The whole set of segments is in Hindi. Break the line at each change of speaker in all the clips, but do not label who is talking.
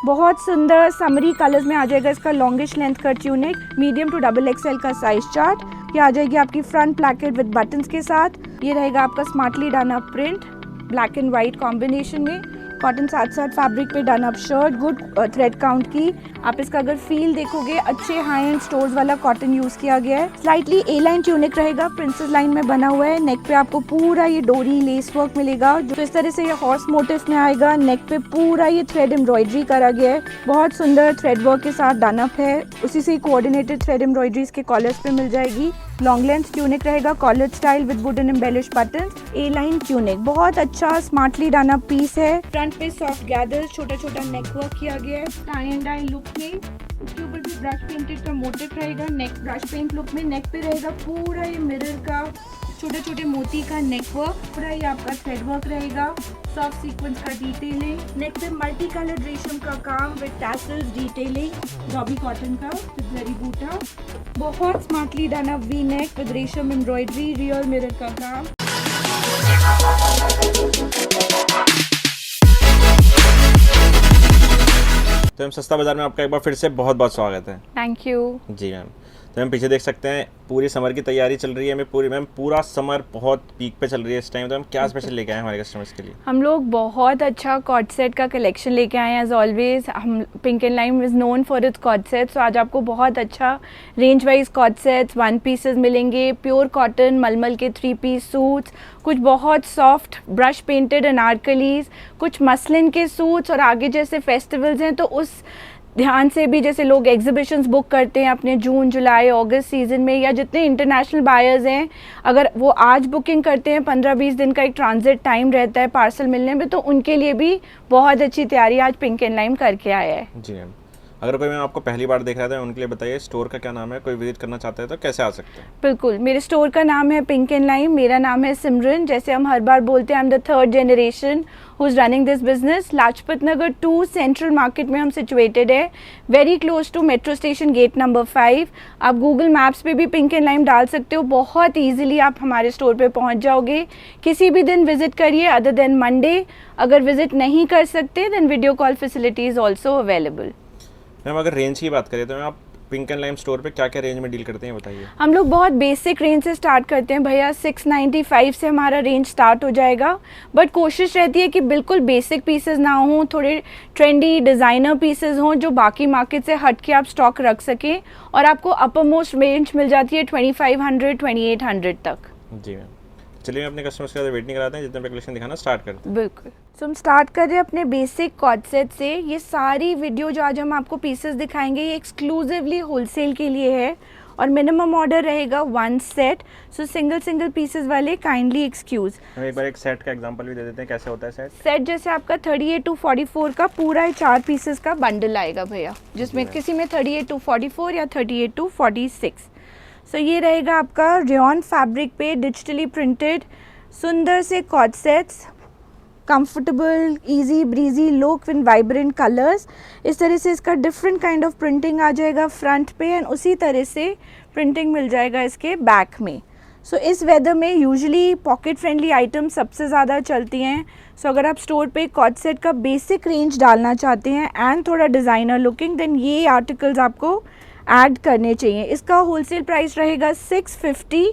बहुत सुंदर समरी कलर्स में आ जाएगा इसका longish length cut tunic, medium to double XL का साइज चार्ट। ये आ जाएगी आपकी फ्रंट प्लैकेट विद बटन्स के साथ। ये रहेगा आपका smartly done up print black and white combination में, कॉटन साथ साथ फैब्रिक पे done up shirt, good thread count की। आप इसका अगर फील देखोगे अच्छे हाई एंड स्टोर्स वाला कॉटन यूज किया गया है। स्लाइटली ए लाइन ट्यूनिक रहेगा, प्रिंसेस लाइन में बना हुआ है। नेक पे आपको पूरा ये डोरी लेस वर्क मिलेगा जो इस तरह से ये हॉर्स मोटिव में आएगा। नेक पे पूरा ये थ्रेड एम्ब्रॉयडरी करा गया है, बहुत सुंदर थ्रेड वर्क के साथ डन अप है। उसी से कोऑर्डिनेटेड थ्रेड एम्ब्रॉयडरी इसके कॉलर्स पे मिल जाएगी। लॉन्ग लेंथ ट्यूनिक रहेगा, collar style with wooden embellish buttons, a line tunic, बहुत अच्छा स्मार्टली डन अप पीस है। फ्रंट पे सॉफ्ट गैदर, छोटा छोटा नेक वर्क किया गया है टाई एंड डाई लुक में। उसके ऊपर भी ब्रश पेंटेड का मोटिव रहेगा, नेक ब्रश पेंट लुक में। नेक पे रहेगा पूरा ये मिरर का छोटे छोटे मोती का नेक वर्क, पूरा ये आपका थ्रेड वर्क रहेगा, सॉफ्ट सीक्वेंस का डिटेलिंग। नेक पे मल्टी कलर रेशम का काम विद टैसल्स डिटेलिंग, जॉबी कॉटन का विद जरी बूटा, बहुत smartly done up V neck with रेशम एम्ब्रॉयडरी, रियल मिरर का काम।
तो हम सस्ता बाजार में आपका एक बार फिर से बहुत बहुत स्वागत है।
Thank you
ji ma'am. तो हम पीछे देख सकते हैं पूरी समर की तैयारी चल रही है। मैम पूरा समर बहुत पीक पे चल रही है इस टाइम। तो हम क्या स्पेशल लेके आए हैं हमारे कस्टमर्स के लिए?
हम लोग बहुत अच्छा कॉट सेट का कलेक्शन लेके आए हैं एज ऑलवेज। हम Pink and Lime is known for its coord sets, तो आज आपको बहुत अच्छा range wise coord sets, 1 pieces मिलेंगे, प्योर कॉटन मलमल के 3 पीस सूट्स, कुछ बहुत सॉफ्ट ब्रश पेंटेड अनारकलीज, कुछ मसलिन के सूट्स। और आगे जैसे फेस्टिवल्स हैं तो उस ध्यान से भी जैसे लोग एग्जीबिशंस बुक करते हैं अपने जून जुलाई अगस्त सीज़न में, या जितने इंटरनेशनल बायर्स हैं अगर वो आज बुकिंग करते हैं, 15-20 दिन का एक ट्रांजिट टाइम रहता है पार्सल मिलने में, तो उनके लिए भी बहुत अच्छी तैयारी आज पिंक एंड लाइम करके आया है।
जी मैम। अगर कोई मैम आपको पहली बार देख रहा था उनके लिए बताइए स्टोर का क्या नाम है, कोई विजिट करना चाहता है तो कैसे आ सकते हैं?
बिल्कुल, मेरे स्टोर का नाम है पिंक एंड लाइम, मेरा नाम है सिमरन। जैसे हम हर बार बोलते हैं, I am the 3rd generation who is running this business. Lajpat Nagar 2 central market में हम सिचुएटेड है, very close to metro station gate number 5। आप गूगल मैप्स पे भी पिंक एंड लाइम डाल सकते हो, बहुत ईजिली आप हमारे स्टोर पे पहुंच जाओगे। किसी भी दिन विजिट करिए अदर देन मंडे। अगर विजिट नहीं कर सकते then video call facility is also available.
Ma'am अगर रेंज की बात करें तो मैम आप पिंक एंड लाइम स्टोर पे क्या क्या रेंज में डील करते हैं बताइए?
हम लोग बहुत बेसिक रेंज से स्टार्ट करते हैं भैया, 695 से हमारा रेंज स्टार्ट हो जाएगा। बट कोशिश रहती है कि बिल्कुल बेसिक पीसेस ना हों, थोड़े ट्रेंडी डिज़ाइनर पीसेस हों जो बाकी मार्केट से हट के आप स्टॉक रख सकें। और आपको अपर मोस्ट रेंज मिल जाती है 2500 2800 तक।
जी मैम। चलिए मैं अपने कस्टमर्स के साथ वेट नहीं कराते हैं, जितने पे कलेक्शन दिखाना स्टार्ट करते हैं।
बिल्कुल, तो हम स्टार्ट कर रहे हैं अपने बेसिक कॉट सेट से। ये सारी वीडियो जो आज हम आपको पीसेस दिखाएंगे ये एक्सक्लूसिवली होलसेल के लिए है और मिनिमम ऑर्डर रहेगा 1 सेट। सो सिंगल पीसेस वाले काइंडली एक्सक्यूज।
हम एक बार एक सेट का एग्जांपल भी दे देते हैं, कैसे होता है सेट?
सेट जैसे आपका 38 to 44 का पूरा 4 पीसेस का बंडल आएगा भैया, जिसमें किसी में 38 to 44 या 38 to 46। सो ये रहेगा आपका रेयॉन फैब्रिक पे डिजिटली प्रिंटेड सुंदर से coord sets, comfortable easy breezy look with vibrant colours. इस तरह से इसका डिफरेंट काइंड ऑफ प्रिंटिंग आ जाएगा फ्रंट पे एंड उसी तरह से प्रिंटिंग मिल जाएगा इसके बैक में। सो इस वेदर में यूजुअली पॉकेट फ्रेंडली आइटम सबसे ज़्यादा चलती हैं। सो अगर आप स्टोर पे कॉट सेट का बेसिक रेंज डालना चाहते हैं एंड थोड़ा डिज़ाइनर लुकिंग, देन ये आर्टिकल्स आपको ऐड करने चाहिए। इसका होलसेल प्राइस रहेगा 650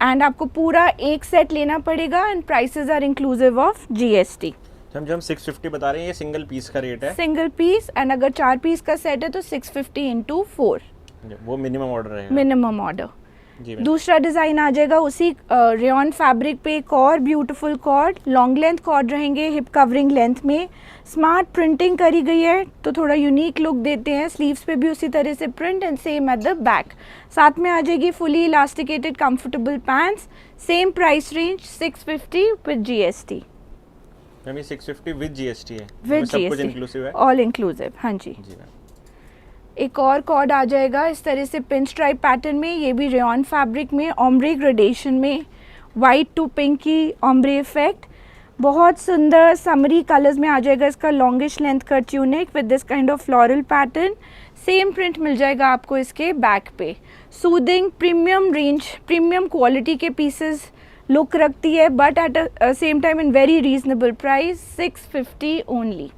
एंड आपको पूरा एक सेट लेना पड़ेगा and prices are inclusive of GST।
जो हम 650 बता रहे हैं ये सिंगल पीस का रेट है?
सिंगल पीस, एंड अगर 4 पीस का सेट है तो 650 into 4
वो मिनिमम ऑर्डर रहेगा।
Minimum order.
जी।
दूसरा डिज़ाइन आ जाएगा उसी रेयॉन फैब्रिक पे, एक और beautiful coord, long length coord रहेंगे हिप कवरिंग लेंथ में, स्मार्ट प्रिंटिंग करी गई है तो थोड़ा यूनिक लुक देते हैं। स्लीव्स पे भी उसी तरह से print and same at the back. साथ में आ जाएगी fully elasticated comfortable pants, same price range 650 with GST।
Ma'am ये 650 विद GST है?
विद
सब कुछ
GST,
इंक्लूसिव है?
ऑल इंक्लूसिव, हाँ जी।
जी मैम।
एक और कॉर्ड आ जाएगा इस तरह से पिन स्ट्राइप पैटर्न में, ये भी रेयॉन फैब्रिक में, ऑम्ब्रे ग्रेडेशन में, वाइट टू पिंक की ऑम्ब्रे इफेक्ट, बहुत सुंदर समरी कलर्स में आ जाएगा इसका longish length cut tunic with this kind of floral pattern. Same print मिल जाएगा आपको इसके बैक पे। Soothing premium range, premium quality के पीसेस लुक रखती है but at same time in very reasonable price, 650 only.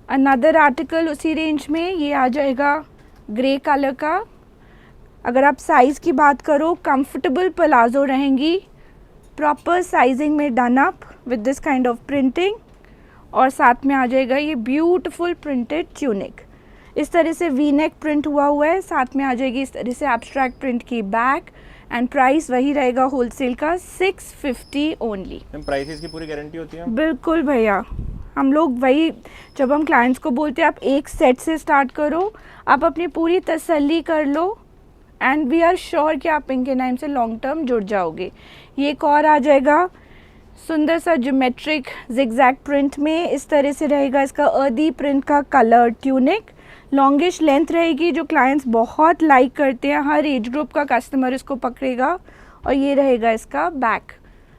Another article उसी रेंज में, ये आ जाएगा ग्रे कलर का। अगर आप साइज़ की बात करो, कंफर्टेबल प्लाजो रहेंगी, प्रॉपर साइजिंग में done up with this kind of printing, और साथ में आ जाएगा ये ब्यूटीफुल प्रिंटेड ट्यूनिक। इस तरह से वी नेक प्रिंट हुआ है, साथ में आ जाएगी इस तरह से एब्स्ट्रैक्ट प्रिंट की बैक, एंड प्राइस वही रहेगा होलसेल का 650 ओनली।
प्राइसेस की पूरी गारंटी होती है?
बिल्कुल भैया, हम लोग वही, जब हम क्लाइंट्स को बोलते हैं आप एक सेट से स्टार्ट करो, आप अपनी पूरी तसल्ली कर लो, एंड वी आर श्योर कि आप इनके नाम से लॉन्ग टर्म जुड़ जाओगे। ये एक और आ जाएगा सुंदर सा ज्योमेट्रिक जिगजैग प्रिंट में, इस तरह से रहेगा इसका अर्दी प्रिंट का कलर ट्यूनिक। लॉन्गिश लेंथ रहेगी, जो क्लाइंट्स बहुत लाइक करते हैं, हर एज ग्रुप का कस्टमर इसको पकड़ेगा। और ये रहेगा इसका back,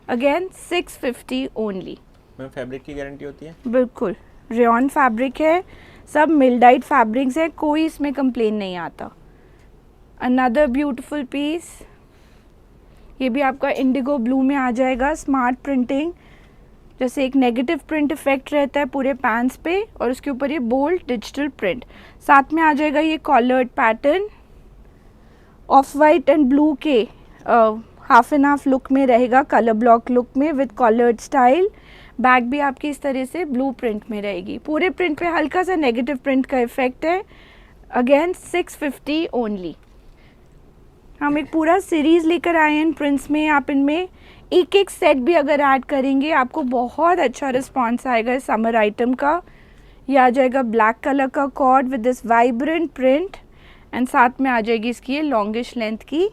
again 650 only.
Ma'am fabric की गारंटी होती है?
बिल्कुल, रेयॉन फैब्रिक है, सब मिल्डाइट फैब्रिक्स है, कोई इसमें कंप्लेन नहीं आता। अनदर ब्यूटीफुल पीस, ये भी आपका इंडिगो ब्लू में आ जाएगा, स्मार्ट प्रिंटिंग, जैसे एक नेगेटिव प्रिंट इफेक्ट रहता है पूरे पैंट्स पे, और उसके ऊपर ये बोल्ड डिजिटल प्रिंट। साथ में आ जाएगा ये collared pattern, of white and blue के हाफ एंड हाफ लुक में रहेगा, कलर ब्लॉक लुक में विद कॉलर्ड स्टाइल। बैक भी आपकी इस तरह से ब्लू प्रिंट में रहेगी, पूरे प्रिंट पे हल्का सा नेगेटिव प्रिंट का इफेक्ट है। Again 650 only. हम एक पूरा सीरीज़ लेकर आए हैं प्रिंट्स में, आप इनमें एक एक सेट भी अगर ऐड करेंगे आपको बहुत अच्छा रिस्पांस आएगा इस समर आइटम का। ये आ जाएगा ब्लैक कलर का cord with this vibrant print, and साथ में आ जाएगी इसकी ये लॉन्गिश लेंथ की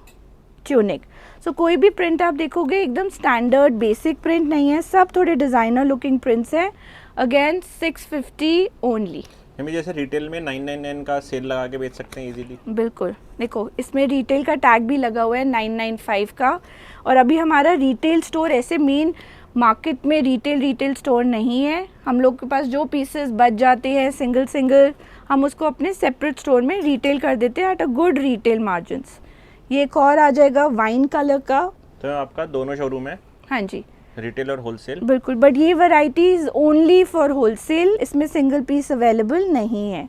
ट्यूनिक। सो कोई भी प्रिंट आप देखोगे एकदम स्टैंडर्ड बेसिक प्रिंट नहीं है, सब थोड़े डिज़ाइनर लुकिंग प्रिंट्स हैं। Again 650 only.
हमें जैसे रिटेल में 999 का सेल लगा के बेच सकते हैं इजीली?
बिल्कुल, देखो इसमें रिटेल का टैग भी लगा हुआ है 995 का, और अभी हमारा रिटेल स्टोर ऐसे मेन मार्केट में रिटेल स्टोर नहीं है। हम लोग के पास जो पीसेस बच जाते हैं सिंगल हम उसको अपने सेपरेट स्टोर में रिटेल कर देते हैं at a good retail margins. ये एक और आ जाएगा वाइन कलर का।
तो आपका दोनों शोरूम है?
हाँ जी,
रिटेल और होलसेल?
बिल्कुल, बट ये वैरायटीज ओनली फॉर होलसेल, इसमें सिंगल पीस अवेलेबल नहीं है।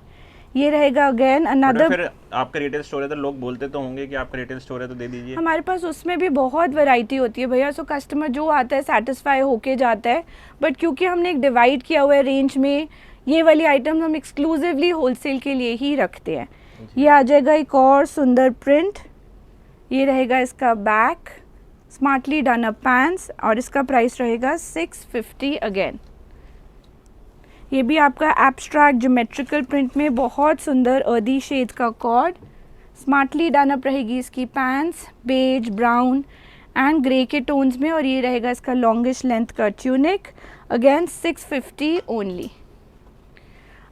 ये रहेगा अगेन अनदर।
फिर आपका रिटेल स्टोर है तो लोग बोलते तो होंगे कि आपका रिटेल स्टोर है तो दे दीजिए।
हमारे पास उसमें भी बहुत वैरायटी होती है भैया, सो कस्टमर जो आता है सेटिस्फाई होके जाता है, बट क्योंकि हमने एक डिवाइड किया हुआ है रेंज में, ये वाली आइटम हम एक्सक्लूसिवली होलसेल के लिए ही रखते हैं। ये आ जाएगा एक और सुंदर प्रिंट, ये रहेगा इसका back, smartly done up pants, और इसका प्राइस रहेगा 650 अगेन। ये भी आपका एब्स्ट्रैक्ट ज्योमेट्रिकल प्रिंट में बहुत सुंदर अर्दी शेड का कॉर्ड, स्मार्टली डन अप रहेगी इसकी pants, beige, brown and grey के टोन्स में, और ये रहेगा इसका लॉन्गिश लेंथ का ट्यूनिक। Again 650 only.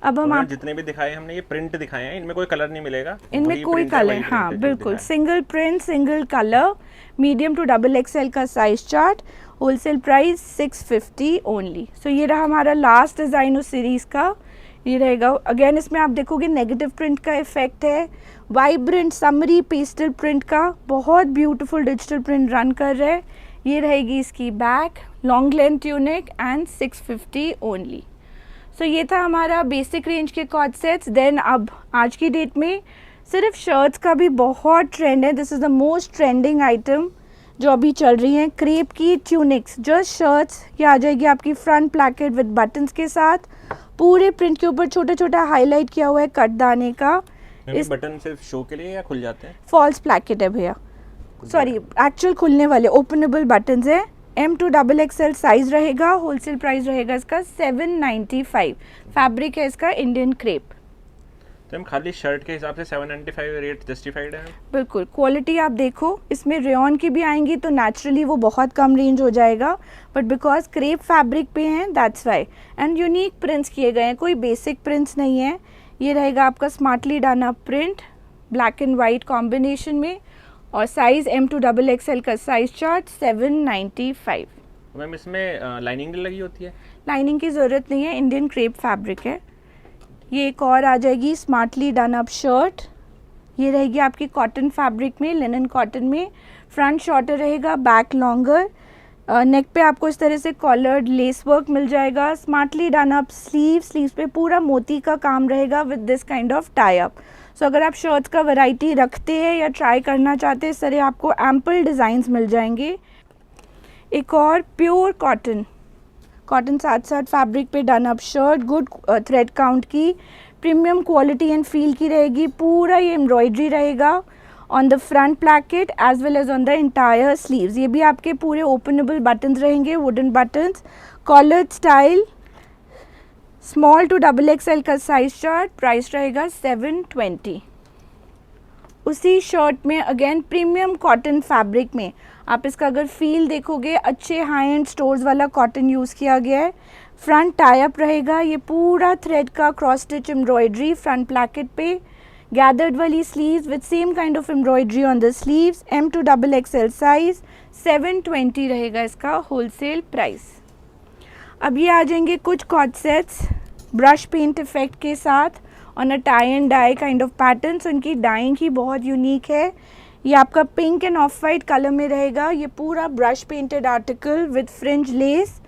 अब हम आप
जितने भी दिखाए हमने ये प्रिंट दिखाए हैं, इनमें कोई कलर नहीं मिलेगा?
इनमें कोई कलर, हाँ बिल्कुल, single print single colour, medium to double XL का size chart, wholesale price 650 only. So ये रहा हमारा लास्ट डिज़ाइन उस सीरीज़ का, ये रहेगा अगेन। इसमें आप देखोगे नेगेटिव प्रिंट का इफेक्ट है, वाइब्रेंट समरी पेस्टल प्रिंट का बहुत ब्यूटीफुल डिजिटल प्रिंट रन कर रहा है। ये रहेगी इसकी back, long length tunic and 650 only. So ये था हमारा बेसिक रेंज के कॉर्ड सेट्स। देन अब आज की डेट में सिर्फ शर्ट्स का भी बहुत ट्रेंड है, this is the most trending item जो अभी चल रही हैं, क्रेप की ट्यूनिक्स, जस्ट शर्ट्स। ये आ जाएगी आपकी फ्रंट प्लैकेट विद बटन्स के साथ, पूरे प्रिंट के ऊपर छोटा छोटा हाईलाइट किया हुआ है कटदाने का।
इस बटन सिर्फ शो के लिए या खुल जाते हैं?
फॉल्स प्लैकेट है भैया, सॉरी एक्चुअल खुलने वाले ओपनेबल बटन्स है। M2XXL साइज रहेगा, होलसेल प्राइस रहेगा इसका 795। फैब्रिक है इसका इंडियन क्रेप।
तो हम खाली शर्ट के हिसाब से 795 रेट जस्टिफाइड है?
बिल्कुल, क्वालिटी आप देखो, इसमें रेयॉन की भी आएंगी तो नेचुरली वो बहुत कम रेंज हो जाएगा, बट बिकॉज क्रेप फैब्रिक पे हैं that's why, and unique prints किए गए हैं, कोई बेसिक प्रिंट्स नहीं है। ये रहेगा आपका smartly done up print black and white combination में, और साइज M2XXL का साइज चार्ट 795।
मैम इसमें लाइनिंग लगी होती है?
लाइनिंग की ज़रूरत नहीं है, इंडियन क्रेप फैब्रिक है। ये एक और आ जाएगी स्मार्टली डन अप शर्ट, ये रहेगी आपकी कॉटन फैब्रिक में, लिनन कॉटन में, फ्रंट शॉर्टर रहेगा, बैक लॉन्गर, नेक पे आपको इस तरह से कॉलर्ड लेस वर्क मिल जाएगा, स्मार्टली डन अप स्लीव्स पे पूरा मोती का काम रहेगा with this kind of tie up. So अगर आप शर्ट्स का वैरायटी रखते हैं या ट्राई करना चाहते हैं, इस तरह आपको एम्पल डिज़ाइंस मिल जाएंगे। एक और प्योर कॉटन साथ साथ फैब्रिक पे done up shirt, good thread count की, प्रीमियम क्वालिटी एंड फील की रहेगी। पूरा ये एम्ब्रॉयडरी रहेगा on the front placket as well as on the entire sleeves. ये भी आपके पूरे ओपनेबल बटन्स रहेंगे, wooden buttons, collared style, small to XXL का साइज चार्ट। प्राइस रहेगा 720। उसी शर्ट में अगेन प्रीमियम कॉटन फैब्रिक में आप इसका अगर फील देखोगे, अच्छे हाई एंड स्टोर्स वाला कॉटन यूज़ किया गया है। फ्रंट टाई अप रहेगा, ये पूरा थ्रेड का cross stitch embroidery front placket पे, गैदर्ड वाली sleeves with same kind of embroidery on the sleeves, M to XXL size. 720 रहेगा इसका होलसेल प्राइस। अब ये आ जाएंगे कुछ coord sets brush paint effect के साथ on a tie and dye kind of patterns. उनकी डाइंग ही बहुत यूनिक है। ये आपका pink and off white colour में रहेगा। ये पूरा brush painted article with fringe lace.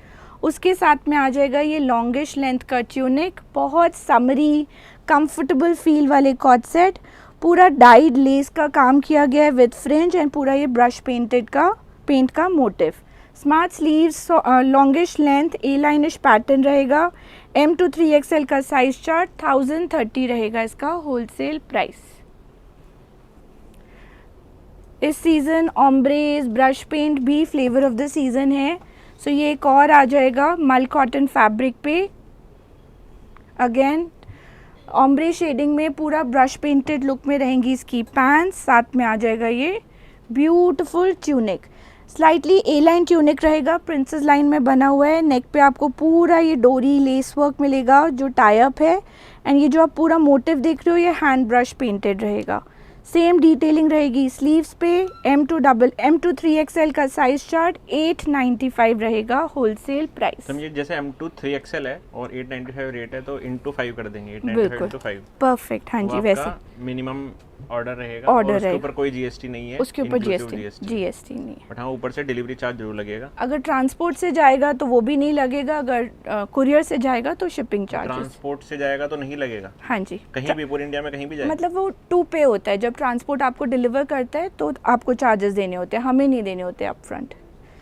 उसके साथ में आ जाएगा ये लॉन्गिश लेंथ का ट्यूनिक, बहुत समरी कंफर्टेबल फील वाले कॉट सेट। पूरा डाइड लेस का काम किया गया है विद फ्रिंज एंड पूरा ये ब्रश पेंट का motive. Smart sleeves, longish length, ए लाइनिश पैटर्न रहेगा। M to 3XL का साइज चार्ट। 1030 रहेगा इसका होलसेल प्राइस। इस सीज़न ऑम्ब्रेज ब्रश पेंट भी फ्लेवर ऑफ द सीज़न है। सो ये एक और आ जाएगा मल कॉटन फैब्रिक पे। अगेन ऑम्ब्रे शेडिंग में पूरा ब्रश पेंटेड लुक में रहेंगी इसकी पैंट्स। साथ में आ जाएगा ये beautiful tunic, slightly A line tunic रहेगा, प्रिंसेस लाइन में बना हुआ है। नेक पे आपको पूरा ये डोरी लेस वर्क मिलेगा जो टाई अप है। एंड ये जो आप पूरा मोटिव देख रहे हो ये हैंड ब्रश पेंटेड रहेगा। सेम डिटेलिंग रहेगी स्लीव्स पे। M to 3XL का साइज चार्ट। 895 रहेगा होलसेल प्राइस।
समझिए जैसे M to 3XL है और 895 रेट है तो into 5 कर देंगे। 895
बिल्कुल
into 5
परफेक्ट। हाँ जी, वैसे
मिनिमम ऑर्डर रहेगा और उसके ऊपर कोई जीएसटी नहीं है।
उसके ऊपर जीएसटी नहीं है।
बट हाँ ऊपर से डिलीवरी चार्ज जरूर लगेगा।
अगर ट्रांसपोर्ट से जाएगा तो वो भी नहीं लगेगा, अगर कुरियर से जाएगा तो शिपिंग चार्जेस।
ट्रांसपोर्ट से जाएगा तो नहीं लगेगा।
हाँ जी,
कहीं भी पूरी इंडिया में कहीं भी जाए,
मतलब वो 2 पे होता है। जब ट्रांसपोर्ट आपको डिलीवर करता है तो आपको चार्जेस देने होते हैं, हमें नहीं देने होते अप फ्रंट।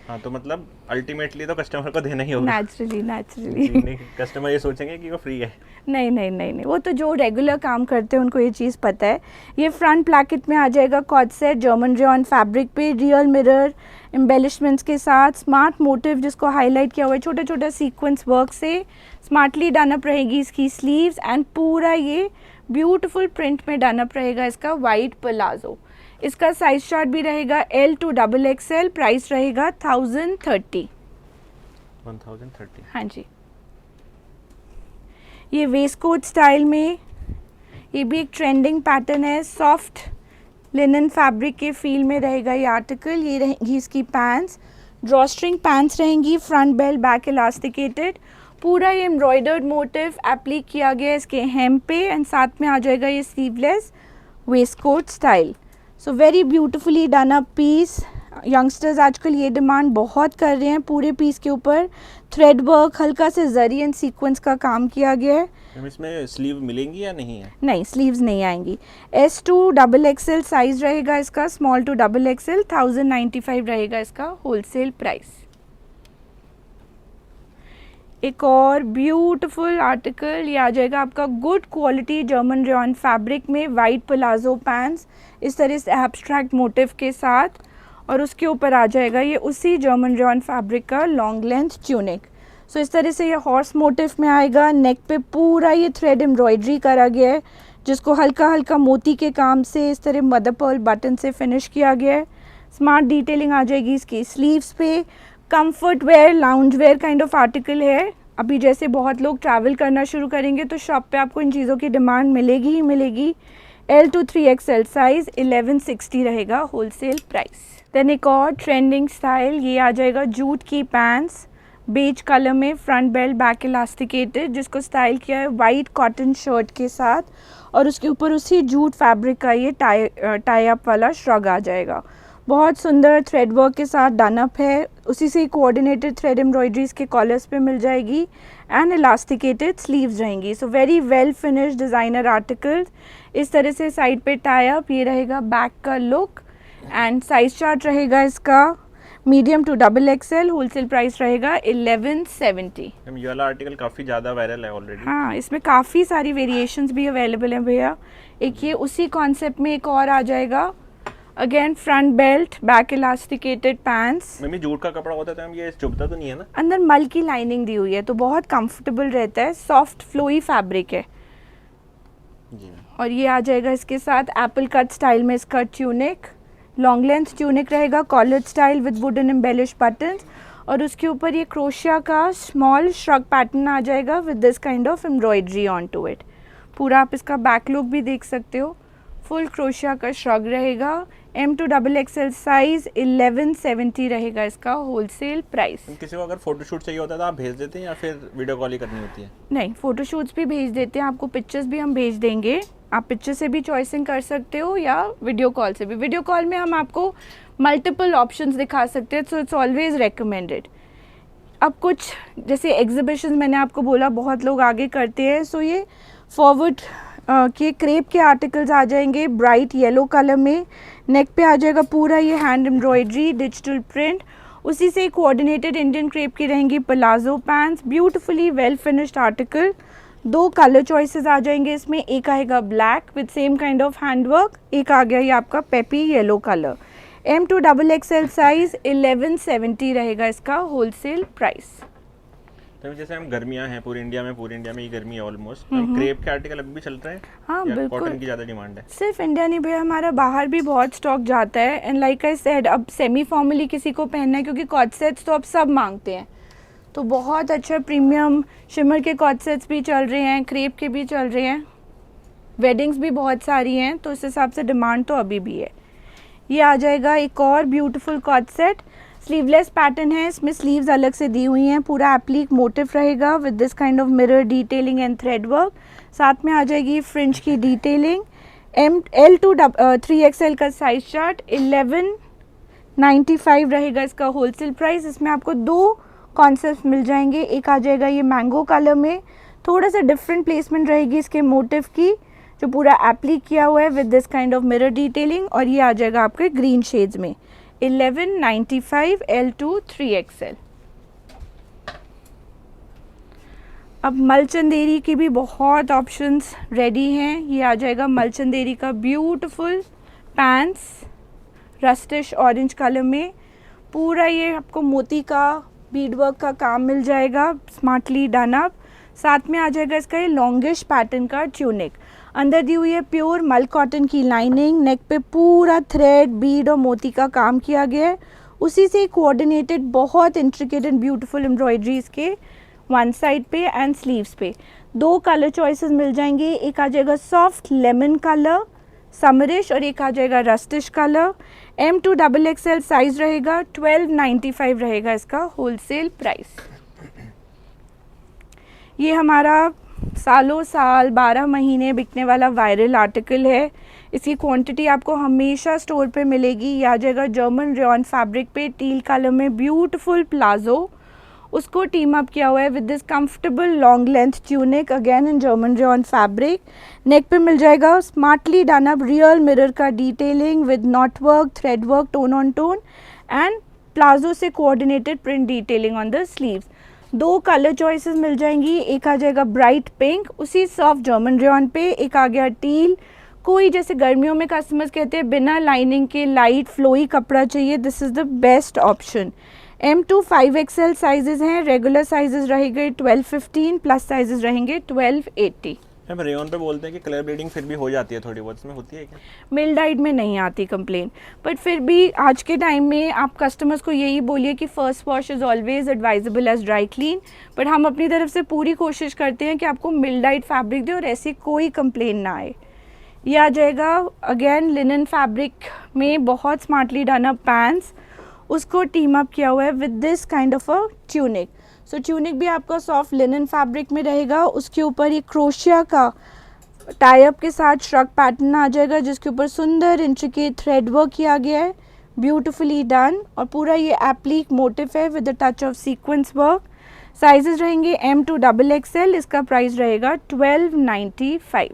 हाँ तो मतलब अल्टीमेटली तो कस्टमर को देना ही होगा।
नेचुरली
कस्टमर ये सोचेंगे कि वो फ्री है।
नहीं, वो तो जो रेगुलर काम करते हैं उनको ये चीज़ पता है। ये फ्रंट प्लैकेट में आ जाएगा coord set German rayon fabric पे, रियल मिरर एम्बेलिशमेंट्स के साथ, स्मार्ट मोटिव जिसको हाईलाइट किया हुआ है छोटा छोटा सीक्वेंस वर्क से। स्मार्टली डन अप रहेगी इसकी स्लीव्स एंड पूरा ये ब्यूटीफुल प्रिंट में डन अप रहेगा इसका वाइट प्लाजो। इसका साइज चार्ट भी रहेगा L to XXL। प्राइस रहेगा 1030। हाँ जी, ये वेस्ट कोट स्टाइल में, ये भी एक ट्रेंडिंग पैटर्न है। सॉफ्ट लिनन फैब्रिक के फील में रहेगा ये आर्टिकल। ये रहेंगी इसकी पैंट्स, ड्रॉस्ट्रिंग पैंट्स रहेंगी, फ्रंट बेल बैक इलास्टिकेटेड। पूरा ये एम्ब्रॉयडर्ड मोटिव एप्लीक किया गया है इसके हेम पे एंड साथ में आ जाएगा ये sleeveless vest coat style. So very beautifully done up piece. Youngsters आजकल ये डिमांड बहुत कर रहे हैं। पूरे पीस के ऊपर थ्रेड वर्क, हल्का से जरी एंड सीक्वेंस का काम किया गया है।
इसमें स्लीव मिलेंगी या नहीं है?
नहीं, स्लीव्स नहीं आएंगी। S to XXL साइज रहेगा इसका, स्मॉल टू XXL। 1095 रहेगा इसका होलसेल प्राइस। एक और ब्यूटीफुल आर्टिकल ये आ जाएगा आपका good quality German rayon fabric में, वाइट प्लाजो पैंट्स इस तरह से एब्स्ट्रैक्ट मोटिव के साथ, और उसके ऊपर आ जाएगा ये उसी जर्मन रेयॉन फैब्रिक का लॉन्ग लेंथ ट्यूनिक। सो इस तरह से ये हॉर्स मोटिव में आएगा। नेक पे पूरा ये थ्रेड एम्ब्रॉयडरी करा गया है जिसको हल्का हल्का मोती के काम से इस तरह मदर पर्ल बटन से फिनिश किया गया है। स्मार्ट डिटेलिंग आ जाएगी इसकी स्लीव्स पे। Comfort wear, lounge wear kind of article है। अभी जैसे बहुत लोग ट्रैवल करना शुरू करेंगे तो शॉप पे आपको इन चीज़ों की डिमांड मिलेगी ही मिलेगी। L to 3XL size. 1160 रहेगा होलसेल प्राइस। देन एक और ट्रेंडिंग स्टाइल ये आ जाएगा जूट की पैंट्स, बेज कलर में, फ्रंट बेल्ट बैक इलास्टिकेटेड, जिसको स्टाइल किया है वाइट कॉटन शर्ट के साथ और उसके ऊपर उसी जूट फैब्रिक का ये टाई अप वाला श्रग आ जाएगा। बहुत सुंदर थ्रेड वर्क के साथ डन अप है, उसी से कोऑर्डिनेटेड थ्रेड एम्ब्रॉयडरीज के कॉलर्स पे मिल जाएगी एंड इलास्टिकेटेड स्लीव्स रहेंगी। So very well finished designer articles. इस तरह से साइड पे टाई अप, ये रहेगा बैक का लुक एंड साइज चार्ट रहेगा इसका medium to double XL. Wholesale price रहेगा 1170।
ये वाला आर्टिकल काफ़ी ज़्यादा वायरल है ऑलरेडी।
हाँ, इसमें काफ़ी सारी वेरिएशंस भी अवेलेबल हैं भैया। एक ये उसी कॉन्सेप्ट में एक और आ जाएगा, again front belt, back elasticated pants.
Mummy jute का कपड़ा होता है तो हम ये चुभता तो नहीं है ना?
अंदर मल की लाइनिंग दी हुई है तो बहुत कंफर्टेबल रहता है, सॉफ्ट फ्लोई फैब्रिक है।
जी।
और ये आ जाएगा इसके साथ एप्पल कट स्टाइल में इसका ट्यूनिक, लॉन्ग लेंथ ट्यूनिक रहेगा, collar style with wooden embellish buttons, और उसके ऊपर ये क्रोशिया का स्मॉल श्रग पैटर्न आ जाएगा with this kind of embroidery on to it. पूरा आप इसका बैक लुक भी देख सकते हो, फुल क्रोशिया का श्रग रहेगा। M to XXL साइज 1170 रहेगा इसका होलसेल प्राइस।
किसी को अगर फोटोशूट चाहिए होता है तो आप भेज देते हैं या फिर वीडियो कॉल ही करनी होती है?
नहीं, फोटोशूट्स भी भेज देते हैं, आपको पिक्चर्स भी हम भेज देंगे। आप पिक्चर से भी चॉइसिंग कर सकते हो या वीडियो कॉल से भी। वीडियो कॉल में हम आपको मल्टीपल ऑप्शंस दिखा सकते हैं, सो इट्स ऑलवेज रिकमेंडेड। अब कुछ जैसे एग्जीबिशन मैंने आपको बोला बहुत लोग आगे करते हैं, सो ये फॉरवर्ड के क्रेप के आर्टिकल्स आ जाएंगे ब्राइट येलो कलर में। नेक पे आ जाएगा पूरा ये हैंड एम्ब्रॉयडरी डिजिटल प्रिंट, उसी से कोऑर्डिनेटेड इंडियन क्रेप की रहेंगी palazzo pants, beautifully well finished article. 2 colour choices आ जाएंगे इसमें, एक आएगा black with same kind of handwork, एक आ गया ये आपका peppy yellow colour. M to XXL size 1170 रहेगा इसका होलसेल प्राइस।
तो जैसे हम गर्मियां हैं पूरी इंडिया में ही गर्मी है ऑलमोस्ट, क्रेप के आर्टिकल अभी भी चल रहे हैं?
हाँ बिल्कुल,
कॉटन की ज़्यादा डिमांड है?
सिर्फ इंडिया नहीं भैया, हमारा बाहर भी बहुत स्टॉक जाता है। एंड लाइक आई सेड, अब सेमी फॉर्मली किसी को पहनना है क्योंकि कॉट सेट्स तो अब सब मांगते हैं, तो बहुत अच्छा प्रीमियम शिमर के कॉट सेट्स भी चल रहे हैं, क्रेप के भी चल रहे हैं, वेडिंग्स भी बहुत सारी हैं, तो इस हिसाब से डिमांड तो अभी भी है। ये आ जाएगा एक और beautiful cord set, sleeveless pattern है, इसमें स्लीव्स अलग से दी हुई हैं, पूरा एप्लिक मोटिव रहेगा with this kind of mirror detailing and thread work. साथ में आ जाएगी फ्रिंज की डिटेलिंग। L to 3XL का साइज चार्ट 1195 रहेगा इसका होलसेल प्राइस। इसमें आपको 2 कॉन्सेप्ट मिल जाएंगे, एक आ जाएगा ये मैंगो कलर में, थोड़ा सा डिफरेंट प्लेसमेंट रहेगी इसके मोटिव की, जो पूरा एप्लिक किया हुआ है with this kind of mirror detailing, और ये आ जाएगा आपके ग्रीन शेड्स में 1195 L to 3XL। अब मलचंदेरी की भी बहुत ऑप्शंस रेडी हैं। ये आ जाएगा मलचंदेरी का ब्यूटीफुल पैंट्स रस्टिश ऑरेंज कलर में, पूरा ये आपको मोती का बीड वर्क का काम मिल जाएगा, स्मार्टली डन अप। साथ में आ जाएगा इसका ये लॉन्गिश पैटर्न का ट्यूनिक, अंदर दी हुई है प्योर मल कॉटन की लाइनिंग, नेक पे पूरा थ्रेड बीड और मोती का काम किया गया है, उसी से कोऑर्डिनेटेड बहुत इंट्रिकेट एंड ब्यूटीफुल एम्ब्रॉयडरी इसके वन साइड पे एंड स्लीव्स पे। 2 कलर चॉइसेस मिल जाएंगे, एक आ जाएगा सॉफ्ट लेमन कलर समरिश और एक आ जाएगा rustish colour. M to XXL size रहेगा 1295 रहेगा इसका होलसेल प्राइस। ये हमारा सालों साल 12 महीने बिकने वाला वायरल आर्टिकल है, इसकी क्वांटिटी आपको हमेशा स्टोर पे मिलेगी। ये आ जाएगा जर्मन रेयॉन फैब्रिक पे टील कलर में ब्यूटीफुल प्लाजो, उसको टीम अप किया हुआ है with this comfortable long length tunic again in German rayon fabric. Neck पे मिल जाएगा smartly done up real mirror का detailing with knot work, thread work, tone on tone and palazzo से coordinated print detailing on the sleeves. 2 colour choices मिल जाएंगी, एक आ जाएगा ब्राइट पिंक उसी सॉफ्ट जर्मन रेयॉन पे, एक आ गया टील। कोई जैसे गर्मियों में कस्टमर्स कहते हैं बिना लाइनिंग के लाइट फ्लोई कपड़ा चाहिए, this is the best option. M to 5XL sizes हैं, रेगुलर साइजेस रहेंगे 1215, प्लस साइजेस रहेंगे 1280।
हम रेयॉन पे बोलते हैं कि कलर ब्लीडिंग फिर भी हो जाती है थोड़ी बहुत, इसमें होती है क्या?
मिल डाइट में नहीं आती कंप्लेन, बट फिर भी आज के टाइम में आप कस्टमर्स को यही बोलिए कि first wash is always advisable as dry clean, but हम अपनी तरफ से पूरी कोशिश करते हैं कि आपको मिल डाइट फैब्रिक दे और ऐसी कोई कंप्लेन ना आए। ये आ जाएगा अगेन लिनन फैब्रिक में बहुत स्मार्टली डन अप पैंट्स, उसको टीम अप किया हुआ है with this kind of a tunic. So tunic भी आपका सॉफ्ट लिनन फैब्रिक में रहेगा, उसके ऊपर ये क्रोशिया का टाई अप के साथ श्रग पैटर्न आ जाएगा जिसके ऊपर सुंदर इंट्रिकेट थ्रेड वर्क किया गया है, ब्यूटिफुली डन, और पूरा ये एप्लीक मोटिव है with the touch of sequence work. Sizes रहेंगे M to XXL, इसका प्राइस रहेगा 1295।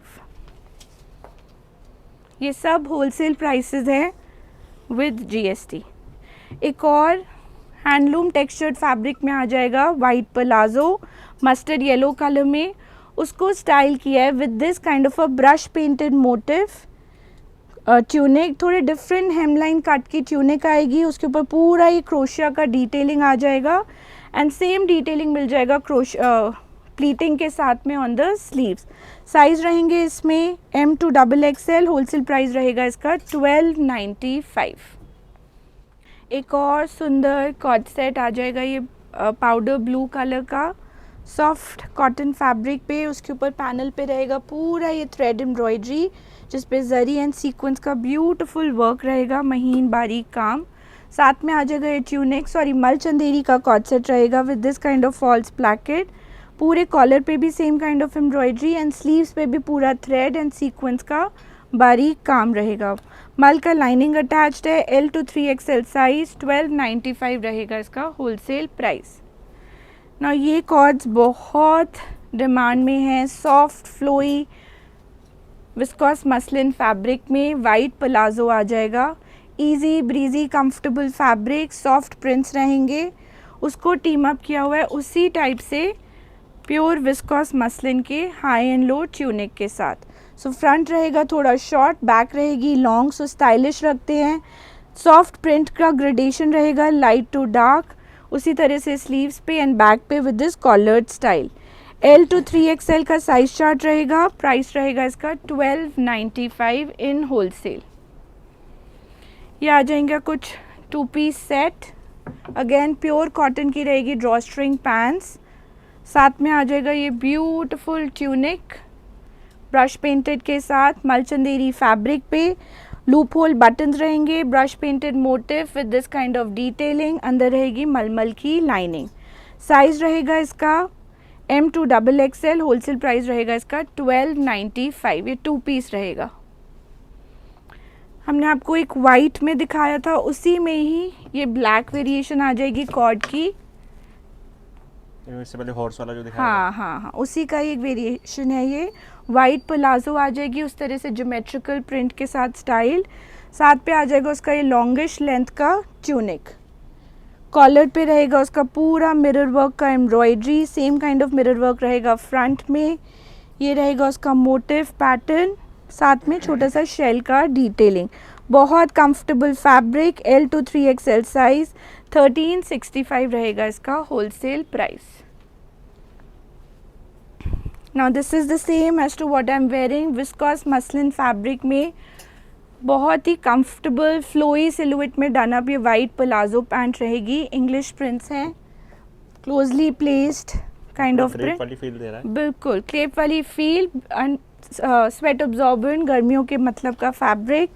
ये सब होलसेल प्राइसेस हैं विद GST। एक और हैंडलूम टेक्सचर्ड फैब्रिक में आ जाएगा, white palazzo mustard yellow colour में, उसको स्टाइल किया है with this kind of a brush painted motive. Tunic थोड़े डिफरेंट हेमलाइन कट की ट्यूनिक आएगी, उसके ऊपर पूरा ये क्रोशिया का डिटेलिंग आ जाएगा एंड सेम डिटेलिंग मिल जाएगा प्लीटिंग के साथ में ऑन द स्लीव्स। साइज रहेंगे इसमें M to XXL, wholesale price रहेगा इसका 1295। एक और सुंदर कॉट सेट आ जाएगा, ये पाउडर ब्लू कलर का सॉफ्ट कॉटन फैब्रिक पे, उसके ऊपर पैनल पे रहेगा पूरा ये थ्रेड एम्ब्रॉयडरी जिस पे जरी एंड सीक्वेंस का ब्यूटीफुल वर्क रहेगा, महीन बारीक काम। साथ में आ जाएगा ये ट्यूनिक मल चंदेरी का कॉट सेट रहेगा with this kind of false placket. पूरे कॉलर पे भी same kind of embroidery and sleeves पे भी पूरा थ्रेड एंड सीक्वेंस का बारीक काम रहेगा। मल का लाइनिंग अटैच्ड है। L to 3XL साइज 1295 रहेगा इसका होलसेल प्राइस। ना ये कॉर्ड्स बहुत डिमांड में है, soft flowy viscose muslin fabric में वाइट प्लाजो आ जाएगा। Easy breezy comfortable fabric, soft prints रहेंगे, उसको टीम अप किया हुआ है उसी टाइप से प्योर विस्कॉस मसलिन के हाई एंड लो ट्यूनिक के साथ। सो फ्रंट रहेगा थोड़ा शॉर्ट, बैक रहेगी लॉन्ग, सो स्टाइलिश रखते हैं। सॉफ्ट प्रिंट का ग्रेडेशन रहेगा लाइट टू डार्क, उसी तरह से स्लीव्स पे एंड बैक पे with this collared style. L to 3XL का साइज चार्ट रहेगा, प्राइस रहेगा इसका 1295 इन होलसेल। ये आ जाएंगे कुछ 2 piece set, again pure cotton की रहेगी, ड्रॉ स्ट्रिंग पैंट्स, साथ में आ जाएगा ये ब्यूटीफुल ट्यूनिक ब्रश पेंटेड के साथ मलचंदेरी फैब्रिक पे, लूप होल बटन्स रहेंगे, brush painted motif with this kind of detailing, अंदर रहेगी मलमल की लाइनिंग। साइज रहेगा इसका M to XXL, wholesale price रहेगा इसका 1295। ये 2 पीस रहेगा। हमने आपको एक वाइट में दिखाया था, उसी में ही ये ब्लैक वेरिएशन आ जाएगी कॉर्ड की।
इससे पहले हॉर्स वाला जो दिखाया
हाँ, उसी का एक वेरिएशन है ये। वाइट प्लाजो आ जाएगी उस तरह से ज्योमेट्रिकल प्रिंट के साथ स्टाइल, साथ पे आ जाएगा उसका ये लॉन्गिश लेंथ का ट्यूनिक। कॉलर पे रहेगा उसका पूरा मिरर वर्क का embroidery, same kind of mirror work रहेगा फ्रंट में। ये रहेगा उसका मोटिव पैटर्न, साथ में छोटा सा शेल का डिटेलिंग। बहुत comfortable fabric, L to 3XL size 1365 रहेगा इसका wholesale price. Now this is the same as to what I am wearing, viscose muslin fabric में बहुत ही कंफर्टेबल फ्लोई सिलुएट में डन अप ये वाइट प्लाजो पैंट रहेगी। इंग्लिश प्रिंट्स हैं, closely placed kind of print,
वाली फील दे रहा है,
बिल्कुल क्रेप वाली फील एंड स्वेट अब्जॉर्बेंट, गर्मियों के मतलब का फैब्रिक।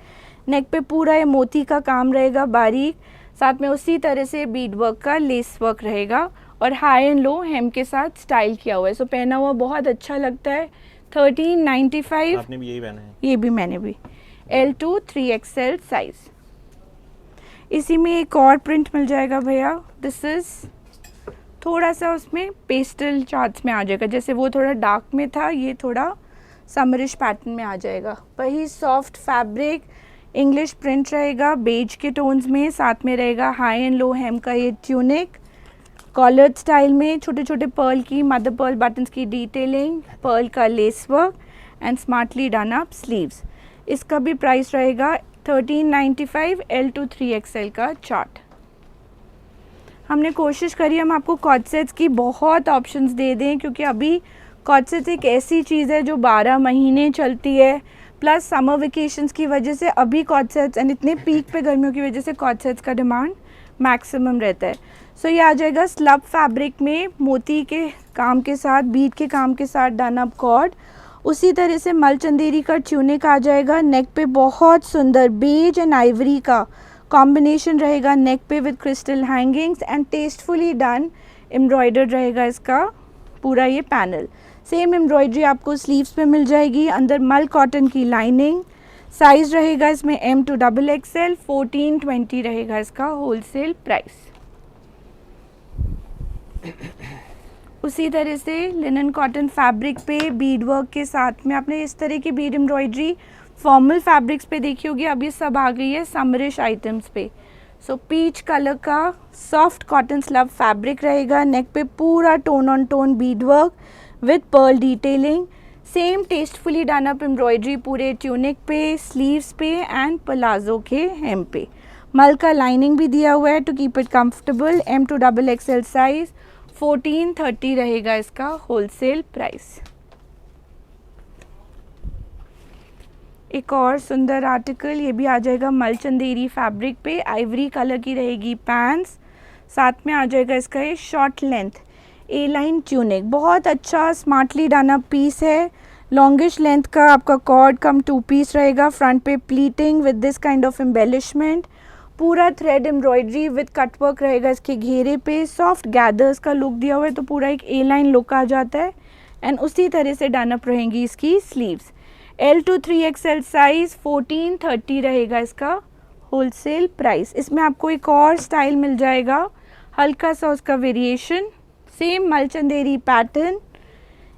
नेक पे पूरा ये मोती का काम रहेगा बारीक, साथ में उसी तरह से बीड वर्क का लेस वर्क रहेगा और हाई एंड लो हेम के साथ स्टाइल किया हुआ है। सो पहना हुआ बहुत अच्छा लगता है। 1395।
आपने भी यही पहना है?
ये भी मैंने भी। L to 3XL size. इसी में एक और प्रिंट मिल जाएगा भैया, दिस इज थोड़ा सा उसमें पेस्टल चार्ट्स में आ जाएगा, जैसे वो थोड़ा डार्क में था, ये थोड़ा समरिश पैटर्न में आ जाएगा। वही सॉफ्ट फैब्रिक, इंग्लिश प्रिंट रहेगा बेज के टोन्स में, साथ में रहेगा हाई एंड लो हेम का ये ट्यूनिक, कॉलर्ड स्टाइल में, छोटे छोटे पर्ल की मदर पर्ल बटन्स की डिटेलिंग, पर्ल का lace work and smartly done up sleeves. इसका भी प्राइस रहेगा 1395, L to 3XL का चार्ट। हमने कोशिश करी हम आपको कॉट सेट्स की बहुत ऑप्शंस दे दें, क्योंकि अभी कॉट सेट्स एक ऐसी चीज़ है जो 12 महीने चलती है, प्लस समर वेकेशंस की वजह से अभी कॉट सेट्स एंड इतने पीक पे गर्मियों की वजह से कॉट सेट्स का डिमांड मैक्सिमम रहता है। सो ये आ जाएगा स्लब फैब्रिक में मोती के काम के साथ, बीट के काम के साथ डन अप कॉर्ड, उसी तरह से मलचंदेरी का ट्यूनिक आ जाएगा। नेक पे बहुत सुंदर बेज एंड आइवरी का कॉम्बिनेशन रहेगा नेक पे with crystal hangings and tastefully done embroidered रहेगा इसका पूरा ये पैनल। सेम एम्ब्रॉयडरी आपको स्लीव्स पे मिल जाएगी, अंदर मल कॉटन की लाइनिंग, साइज रहेगा इसमें M to XXL, 1420 रहेगा इसका होलसेल प्राइस। उसी तरह से लिनन कॉटन फैब्रिक पे बीड वर्क के साथ में आपने इस तरह की बीड एम्ब्रॉयडरी फॉर्मल फैब्रिक्स पे देखी होगी, अब ये सब आ गई है समरिश आइटम्स पे। सो पीच कलर का सॉफ्ट कॉटन स्लब फैब्रिक रहेगा, नेक पे पूरा tone on tone Beed work with Perl detailing, same tastefully done up embroidery पूरे ट्यूनिक पे, स्लीव्स पे एंड प्लाजो के हेम पे। मल का लाइनिंग भी दिया हुआ है to keep it comfortable. M to XXL size, 1430 रहेगा इसका होलसेल प्राइस। एक और सुंदर आर्टिकल, ये भी आ जाएगा मल चंदेरी फैब्रिक पे, आइवरी कलर की रहेगी पैंट्स, साथ में आ जाएगा इसका ये शॉर्ट लेंथ ए लाइन ट्यूनिक। बहुत अच्छा स्मार्टली डन अप पीस है, लॉन्गिश लेंथ का आपका कॉर्ड कम 2 पीस रहेगा, फ्रंट पे pleating with this kind of embellishment, पूरा थ्रेड एम्ब्रॉयडरी विद कटवर्क रहेगा इसके घेरे पे, सॉफ्ट गैदर्स का लुक दिया हुआ है तो पूरा एक ए लाइन लुक आ जाता है। एंड उसी तरह से डन अप रहेंगी इसकी sleeves. L to 3XL size, 1430 रहेगा इसका होलसेल प्राइस। इसमें आपको एक और स्टाइल मिल जाएगा, हल्का सा उसका वेरिएशन, सेम मल चंदेरी पैटर्न,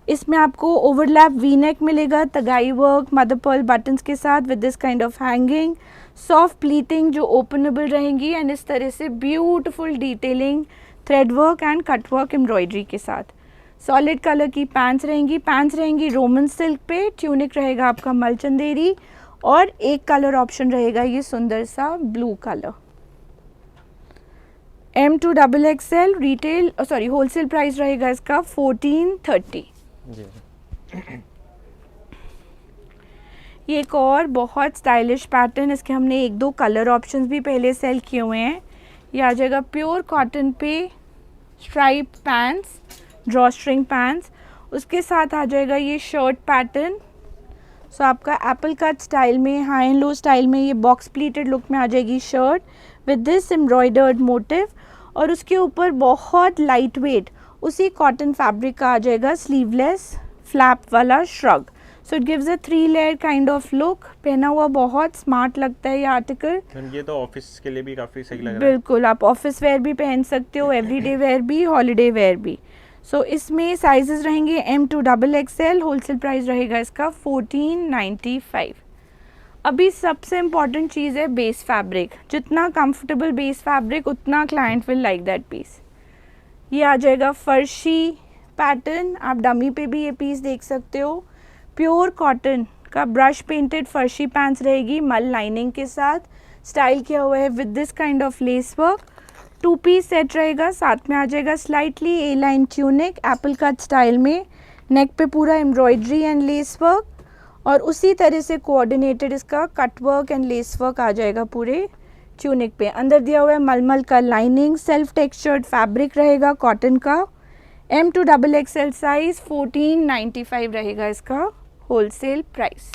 इसमें आपको ओवरलैप वी नेक मिलेगा, तगाई वर्क, मदर पर्ल बटन्स के साथ with this kind of hanging, soft pleating जो ओपनेबल रहेंगी एंड इस तरह से beautiful detailing, thread work and cut work embroidery के साथ। सॉलिड कलर की पैंट्स रहेंगी रोमन सिल्क पे, ट्यूनिक रहेगा आपका मल चंदेरी और एक कलर ऑप्शन रहेगा ये सुंदर सा blue colour. M to XXL retail sorry wholesale price रहेगा इसका 1430।
जी।
ये एक और बहुत स्टाइलिश पैटर्न, इसके हमने 1-2 कलर ऑप्शंस भी पहले सेल किए हुए हैं। ये आ जाएगा प्योर कॉटन पे stripe pants, draw string pants, उसके साथ आ जाएगा ये शर्ट पैटर्न। सो आपका एप्पल कट स्टाइल में, हाई एंड लो स्टाइल में, ये बॉक्स प्लीटेड लुक में आ जाएगी shirt with this embroidered motive, और उसके ऊपर बहुत लाइट वेट उसी कॉटन फैब्रिक का आ जाएगा स्लीवलेस फ्लैप वाला shrug. So it gives a 3 layer kind of look, पहना हुआ बहुत स्मार्ट लगता है ये आर्टिकल।
ये तो ऑफिस के लिए भी काफ़ी सही लग रहा है।
बिल्कुल, आप ऑफिस वेयर भी पहन सकते हो, एवरीडे वेयर भी, हॉलीडे वेयर भी। सो इसमें साइजेस रहेंगे M to XXL, wholesale price रहेगा इसका 1495। अभी सबसे इम्पॉर्टेंट चीज़ है बेस फैब्रिक, जितना कंफर्टेबल बेस फैब्रिक उतना client will like that piece. ये आ जाएगा फर्शी पैटर्न, आप डमी पे भी ये पीस देख सकते हो, प्योर कॉटन का ब्रश पेंटेड फर्शी पैंट्स रहेगी मल लाइनिंग के साथ, स्टाइल किया हुआ है with this kind of lace work, 2 piece set रहेगा, साथ में आ जाएगा slightly A line tunic apple cut style में, नेक पे पूरा एम्ब्रॉयडरी एंड लेस वर्क, और उसी तरह से कोऑर्डिनेटेड इसका cut work and lace work आ जाएगा पूरे ट्यूनिक पे। अंदर दिया हुआ है मलमल का लाइनिंग, सेल्फ टेक्सचर्ड फैब्रिक रहेगा कॉटन का। M to XXL साइज, 1495 रहेगा इसका होलसेल प्राइस।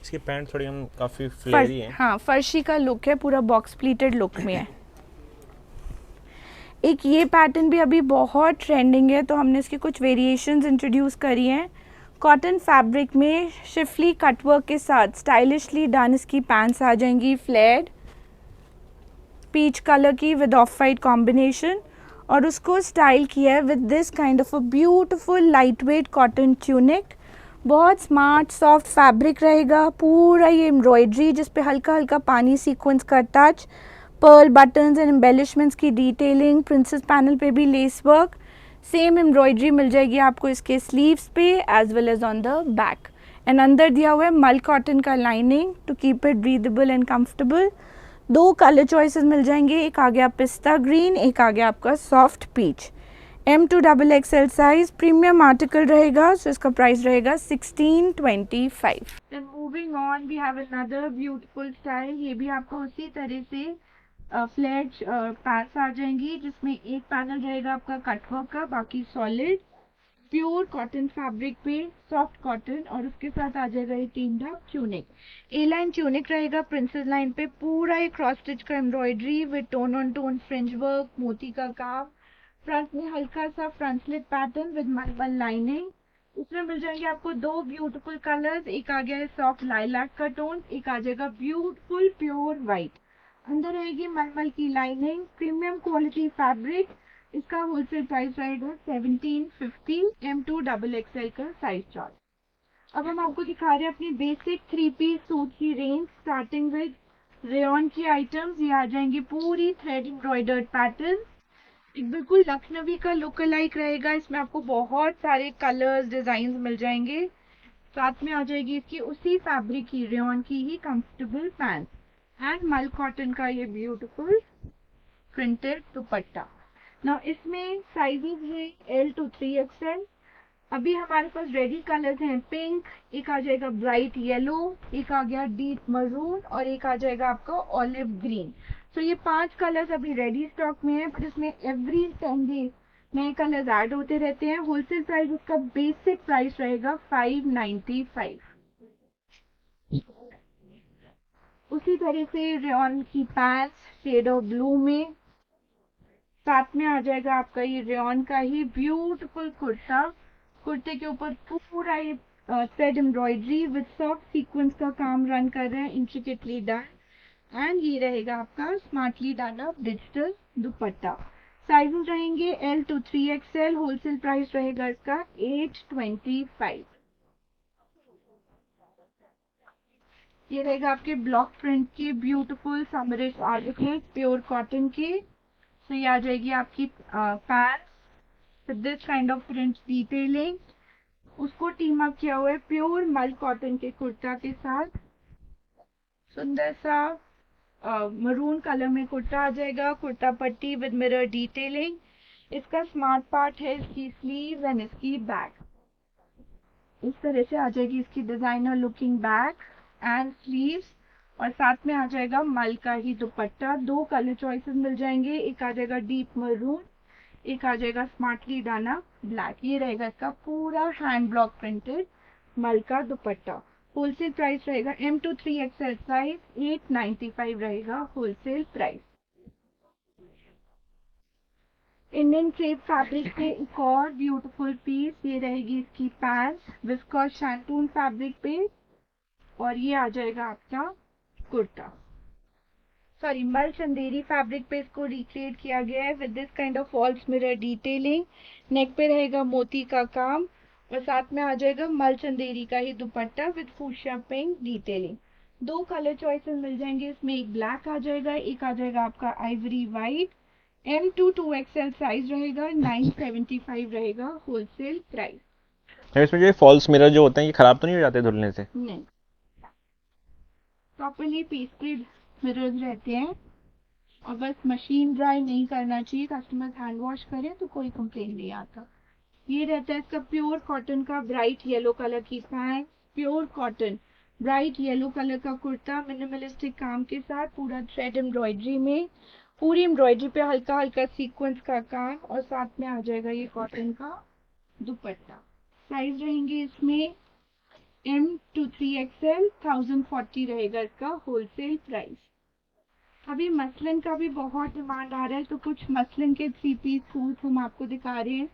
इसकी पैंट थोड़ी हम काफ़ी फ्लेयरी है।
हाँ, फर्शी का लुक है, पूरा बॉक्स प्लीटेड लुक में है। एक ये पैटर्न भी अभी बहुत ट्रेंडिंग है तो हमने इसकी कुछ वेरिएशंस इंट्रोड्यूस करी हैं। कॉटन फैब्रिक में शिफली कटवर्क के साथ स्टाइलिशली डन इसकी पैंट्स आ जाएंगी, फ्लेयर्ड पीच कलर की विद ऑफ वाइट कॉम्बिनेशन, और उसको स्टाइल किया है with this kind of a beautiful light weight cotton tunic. बहुत स्मार्ट सॉफ्ट फैब्रिक रहेगा, पूरा ये एम्ब्रॉयडरी जिस पे हल्का हल्का पानी सीक्वेंस का touch, pearl buttons and embellishments की डिटेलिंग, प्रिंसेस पैनल पे भी लेस वर्क, सेम एम्ब्रॉयडरी मिल जाएगी आपको इसके स्लीव्स पे as well as on the back, and अंदर दिया हुआ है मल कॉटन का lining to keep it breathable and comfortable. 2 colour choices मिल जाएंगे, एक आ गया पिस्ता ग्रीन, एक आ गया आपका soft peach. M to XXL size, premium article रहेगा, सो इसका प्राइस रहेगा 1625। Then moving on, we have another beautiful style, ये भी आपको उसी तरह से फ्लैट पैंट्स आ जाएंगी जिसमें एक पैनल रहेगा आपका कटवर्क का, बाकी सॉलिड प्योर कॉटन फैब्रिक पे सॉफ्ट कॉटन, और उसके साथ आ जाएगा ये टीम्ड अप ट्यूनिक, ए लाइन ट्यूनिक रहेगा प्रिंसेस लाइन पे, पूरा ये क्रॉस स्टिच का embroidery with tone on tone fringe work, मोती का काम, फ्रंट में हल्का सा फ्रंट स्लिट पैटर्न विद मलमल लाइनिंग, इसमें मिल जाएंगे आपको दो ब्यूटीफुल कलर्स, एक आ गया है सॉफ्ट लाइलैक का टोन, एक आ जाएगा ब्यूटीफुल प्योर वाइट। अंदर रहेगी मलमल की लाइनिंग, प्रीमियम क्वालिटी फैब्रिक। इसका होलसेल प्राइस रहेगा 1750, M2XXL का साइज चार्ट। अब हम आपको दिखा रहे हैं अपनी बेसिक 3 पीस सूट की रेंज, स्टार्टिंग विद रेयन की आइटम्स। ये आ जाएंगी पूरी थ्रेड एम्ब्रॉयडर्ड पैटर्न, एक बिल्कुल लखनवी का लुक लाइक रहेगा। इसमें आपको बहुत सारे कलर्स डिजाइन मिल जाएंगे। साथ में आ जाएगी इसकी उसी फैब्रिक की रेयन की ही कंफर्टेबल पैंट एंड मल कॉटन का ये ब्यूटीफुल प्रिंटेड दुपट्टा। ना इसमें साइजेस है L to 3XL। अभी हमारे पास रेडी कलर्स हैं पिंक, एक आ जाएगा ब्राइट येलो, एक आ गया डीप मरून और एक आ जाएगा आपका ऑलिव ग्रीन। तो ये 5 कलर्स अभी रेडी स्टॉक में है, बट इसमें एवरी 10 डेज नए कलर्स ऐड होते रहते हैं। होलसेल प्राइस उसका बेसिक प्राइस रहेगा 595। उसी तरह से रेयन की पैंट्स शेड ऑफ ब्लू में, साथ में आ जाएगा आपका ये रेयन का ही ब्यूटीफुल कुर्ता। कुर्ते के ऊपर पूरा ये thread embroidery with soft sequence का काम रन कर रहे हैं, इंट्रिकेटली डन। एंड ये रहेगा आपका स्मार्टली डन अप डिजिटल दुपट्टा। साइजेस रहेंगे L to 3XL। Wholesale price रहेगा इसका 825। ये रहेगा आपके ब्लॉक प्रिंट के beautiful summerish article pure cotton के। तो ये आ जाएगी आपकी pants with this kind of print detailing. उसको टीम अप किया हुआ है प्योर मल कॉटन के कुर्ता के साथ। सुंदर सा मरून कलर में कुर्ता आ जाएगा, कुर्ता पट्टी विद मिरर डिटेलिंग। इसका स्मार्ट पार्ट है इसकी स्लीव एंड इसकी बैक। इस तरह से आ जाएगी इसकी designer looking back and sleeves, और साथ में आ जाएगा मल का ही दुपट्टा। दो कलर चॉइसेस मिल जाएंगे, एक आ जाएगा डीप मरून, एक आ जाएगा स्मार्टली डाना ब्लैक। ये रहेगा इसका पूरा हैंड ब्लॉक प्रिंटेड मल का दुपट्टा। होलसेल प्राइस रहेगा M2 3XL साइज 895 रहेगा wholesale price. Indian crepe fabric के एक और ब्यूटीफुल पीस, ये रहेगी इसकी पैंट्स विस्कॉस शैंटून फैब्रिक पे, और ये आ जाएगा आपका कुर्ता। सॉरी, मल चंदेरी फैब्रिक पे इसको रिक्रिएट किया गया है with this kind of false mirror detailing. Neck पे रहेगा मोती का काम और साथ में आ जाएगा मल चंदेरी का ही dupatta with fuchsia pink detailing. दो कलर चॉइसेस मिल जाएंगे इसमें, एक ब्लैक आ जाएगा, एक आ जाएगा आपका Ivory white. M2 2XL size रहेगा, 975 रहेगा होलसेल प्राइस।
इसमें जो ये फॉल्स मिरर जो होते हैं ये खराब तो नहीं हो जाते धुलने से?
नहीं, प्रॉपरली पेस्टेड मिरर्स रहते हैं और बस मशीन ड्राई नहीं करना चाहिए, कस्टमर हैंड वॉश करें तो कोई कंप्लेन नहीं आता। ये रहता है इसका प्योर कॉटन का ब्राइट येलो कलर की pant, pure cotton bright yellow colour का कुर्ता मिनिमलिस्टिक काम के साथ, पूरा थ्रेड एम्ब्रॉयडरी में, पूरी एम्ब्रॉयडरी पे हल्का हल्का सीक्वेंस का काम, और साथ में आ जाएगा ये कॉटन का दुपट्टा। साइज रहेंगे इसमें M2 3XL, 1040 रहेगा इसका होलसेल प्राइस। अभी मसलिन का भी बहुत डिमांड आ रहा है, तो कुछ मसलिन के 3 पीस सूट हम आपको दिखा रहे हैं।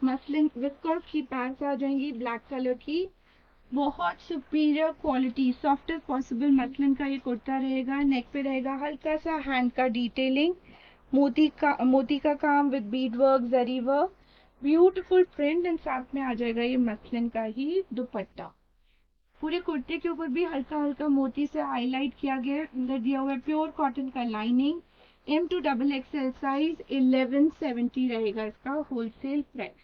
मसलिन विस्कॉस की पैंट्स आ जाएंगी ब्लैक कलर की, बहुत superior quality, softest possible muslin का ये कुर्ता रहेगा। नेक पे रहेगा हल्का सा हैंड का डिटेलिंग, मोती का काम with Beed work, zari work, beautiful print, and साथ में आ जाएगा ये मसलिन का ही दुपट्टा। पूरे कुर्ते के ऊपर भी हल्का हल्का मोती से हाईलाइट किया गया है। अंदर दिया हुआ है प्योर कॉटन का लाइनिंग। M2 XXL साइज 1170 रहेगा इसका होलसेल प्राइस।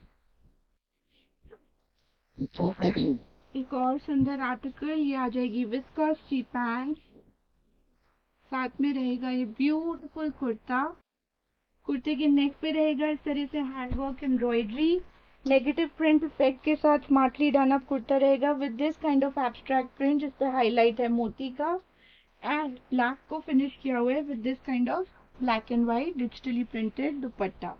एक और सुंदर आर्टिकल, ये आ जाएगी विस्कॉस की पैंट्स, साथ में रहेगा ये ब्यूटीफुल कुर्ता। कुर्ते के नेक पे रहेगा इस तरह से handwork embroidery, negative print effect के साथ स्मार्टली डन अप कुर्ता रहेगा with this kind of abstract print, जिस पे हाईलाइट है मोती का, एंड ब्लैक को फिनिश किया हुआ है with this kind of black and white digitally printed dupatta.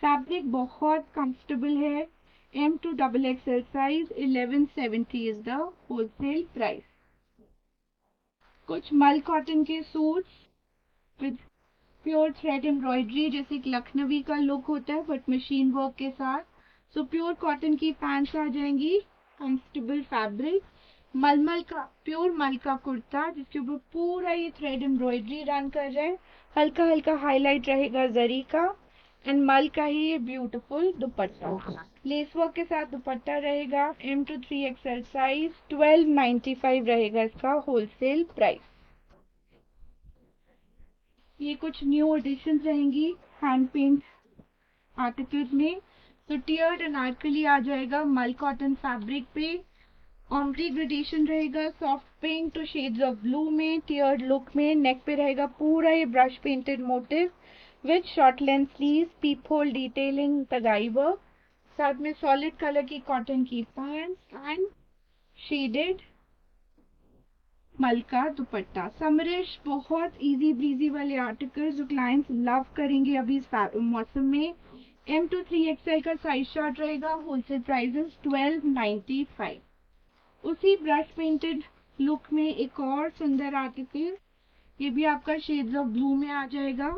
Fabric बहुत कंफर्टेबल है। M2 XXL size 1170 is the wholesale price. कुछ मल कॉटन के suits with pure thread embroidery, जैसे एक लखनवी का लुक होता है बट मशीन वर्क के साथ। सो प्योर कॉटन की पैंट्स आ जाएंगी कंफर्टेबल फैब्रिक, मलमल का प्योर मल का कुर्ता जिसके ऊपर पूरा ये थ्रेड एम्ब्रॉयडरी रन कर रहा है, हल्का हल्का हाईलाइट रहेगा जरी का, एंड मल का ही ये ब्यूटीफुल दुपट्टा, लेस वर्क के साथ दुपट्टा रहेगा। M to 3XL साइज, 1295 रहेगा इसका होलसेल प्राइस। ये कुछ न्यू एडिशन रहेंगी हैंड पेंट आर्टिकल्स में। तो टियर्ड अनारकली आ जाएगा मल कॉटन फैब्रिक पे, ऑम्ब्री ग्रेडेशन रहेगा soft pink to shades of blue में, टियर्ड लुक में, नेक पे रहेगा पूरा ये brush painted motif with short length sleeves, peep hole detailing, तगाई वर्क, साथ में सॉलिड कलर की कॉटन की पैंट्स एंड शेडेड मल का दुपट्टा। समरिश बहुत इजी ब्रीजी वाले आर्टिकल्स जो क्लाइंट्स लव करेंगे अभी इस मौसम में। M to 3XL का साइज चार्ट रहेगा, होलसेल प्राइसेस 1295। उसी ब्रश पेंटेड लुक में एक और सुंदर आर्टिकल, ये भी आपका शेड्स ऑफ ब्लू में आ जाएगा,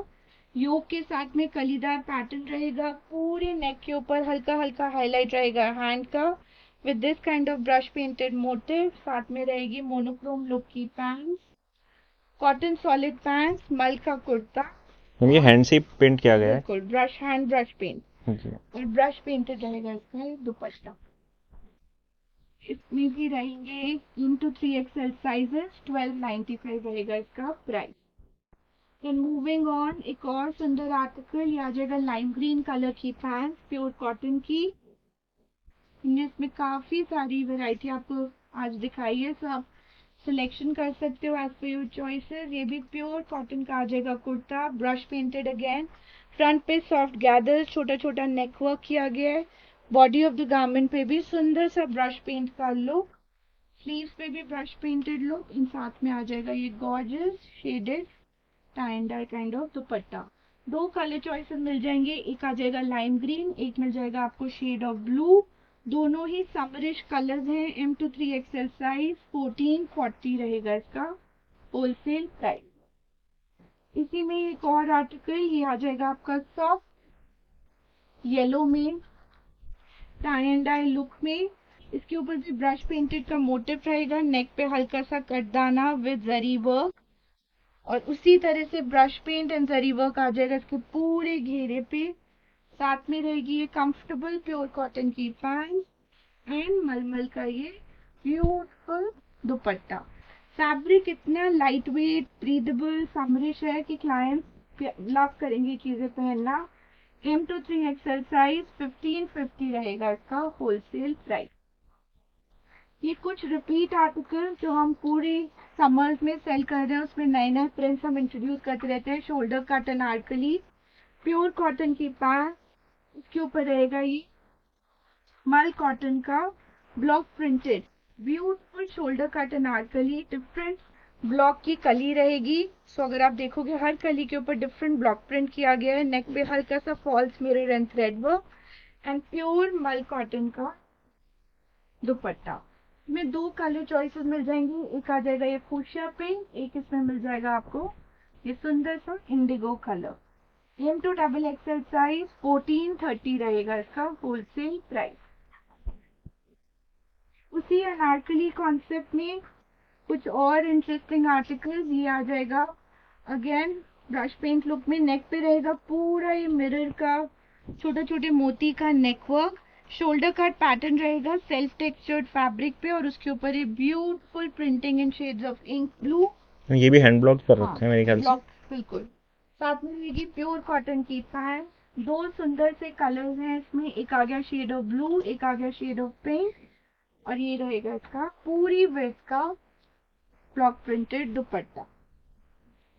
योक के साथ में कलीदार पैटर्न रहेगा, पूरे नेक के ऊपर हल्का हल्का हाईलाइट रहेगा हैंड का with this kind of brush painted motive, साथ में रहेगी मोनोक्रोम लुक की पैंट्स, कॉटन सॉलिड पैंट्स, मल का कुर्ता।
ये हैंड से पेंट किया गया है,
बिल्कुल ब्रश हैंड ब्रश पेंट
जी।
और ब्रश पेंटेड रहेगा इसका ये दुपट्टा। इसमें भी रहेंगे into 3XL साइजेस, 1295 रहेगा इसका प्राइस। एंड मूविंग ऑन, एक और सुंदर आर्टिकल, ये आ जाएगा लाइम ग्रीन कलर की पैंट प्योर कॉटन की। इसमें काफी सारी वैरायटी आपको आज दिखाई है, so आप सिलेक्शन कर सकते हो एज पर योर चॉइसेस। ये भी प्योर कॉटन का आ जाएगा kurta, brush painted again, front पे सॉफ्ट गैदर, छोटा छोटा नेक वर्क किया गया है, बॉडी ऑफ द गारमेंट पे भी सुंदर सा ब्रश पेंट का लुक, स्लीव्स पे भी ब्रश पेंटेड लुक, इन साथ में आ जाएगा ये gorgeous shaded tie and dye kind of dupatta. दो कलर चॉइसेस मिल जाएंगे, एक आ जाएगा लाइम ग्रीन, एक मिल जाएगा आपको शेड ऑफ ब्लू, दोनों ही समरिश कलर्स हैं। M to 3XL साइज, 1440 रहेगा इसका होलसेल प्राइस। इसी में एक और आर्टिकल, ये आ जाएगा आपका सॉफ्ट येलो में टाई एंड डाई लुक में, इसके ऊपर भी ब्रश पेंटेड का मोटिव रहेगा, नेक पे हल्का सा कटदाना विद जरी वर्क, और उसी तरह से brush paint and zari work आ जाएगा इसके पूरे घेरे पे, साथ में रहेगी ये कंफर्टेबल प्योर कॉटन की पैंट एंड मलमल का ये ब्यूटीफुल दुपट्टा। फैब्रिक इतना लाइट वेट ब्रीदेबल समरिश है कि क्लाइंट्स लव करेंगे चीजें पहनना। M to 3XL साइज, 1550 रहेगा इसका होलसेल प्राइस। ये कुछ रिपीट आर्टिकल जो हम पूरे समर्स में सेल कर रहे हैं, उसमें नए नए प्रिंट्स हम इंट्रोड्यूस करते रहते हैं। Shoulder cut Anarkali, pure cotton की पैंट, इसके ऊपर रहेगा ये मल कॉटन का block printed beautiful shoulder cut Anarkali, different block की कली रहेगी। सो अगर आप देखोगे हर कली के ऊपर डिफरेंट ब्लॉक प्रिंट किया गया है, नेक पे हल्का सा false mirror and thread work, and pure mul cotton का दुपट्टा। में दो कलर चॉइसेस मिल जाएंगी, एक आ जाएगा ये फूशिया पिंक, एक इसमें मिल जाएगा आपको ये सुंदर सा Indigo colour. M to XXL size, 1430 रहेगा इसका होलसेल प्राइस। उसी अनारकली कॉन्सेप्ट में कुछ और इंटरेस्टिंग आर्टिकल्स, ये आ जाएगा अगेन ब्रश पेंट लुक में, नेक पे रहेगा पूरा ये मिरर का छोटे छोटे मोती का neck work, shoulder cut pattern रहेगा सेल्फ टेक्सचर्ड फैब्रिक पे, और उसके ऊपर ये beautiful printing in shades of ink blue.
ये भी हैंड ब्लॉक कर रखा है मेरे ख्याल से,
बिल्कुल। साथ में रहेगी प्योर कॉटन की पैंट, दो सुंदर से कलर्स हैं इसमें, एक आ गया शेड ऑफ ब्लू, एक आ गया शेड ऑफ पिंक, और ये रहेगा इसका पूरी वेट का ब्लॉक प्रिंटेड दुपट्टा।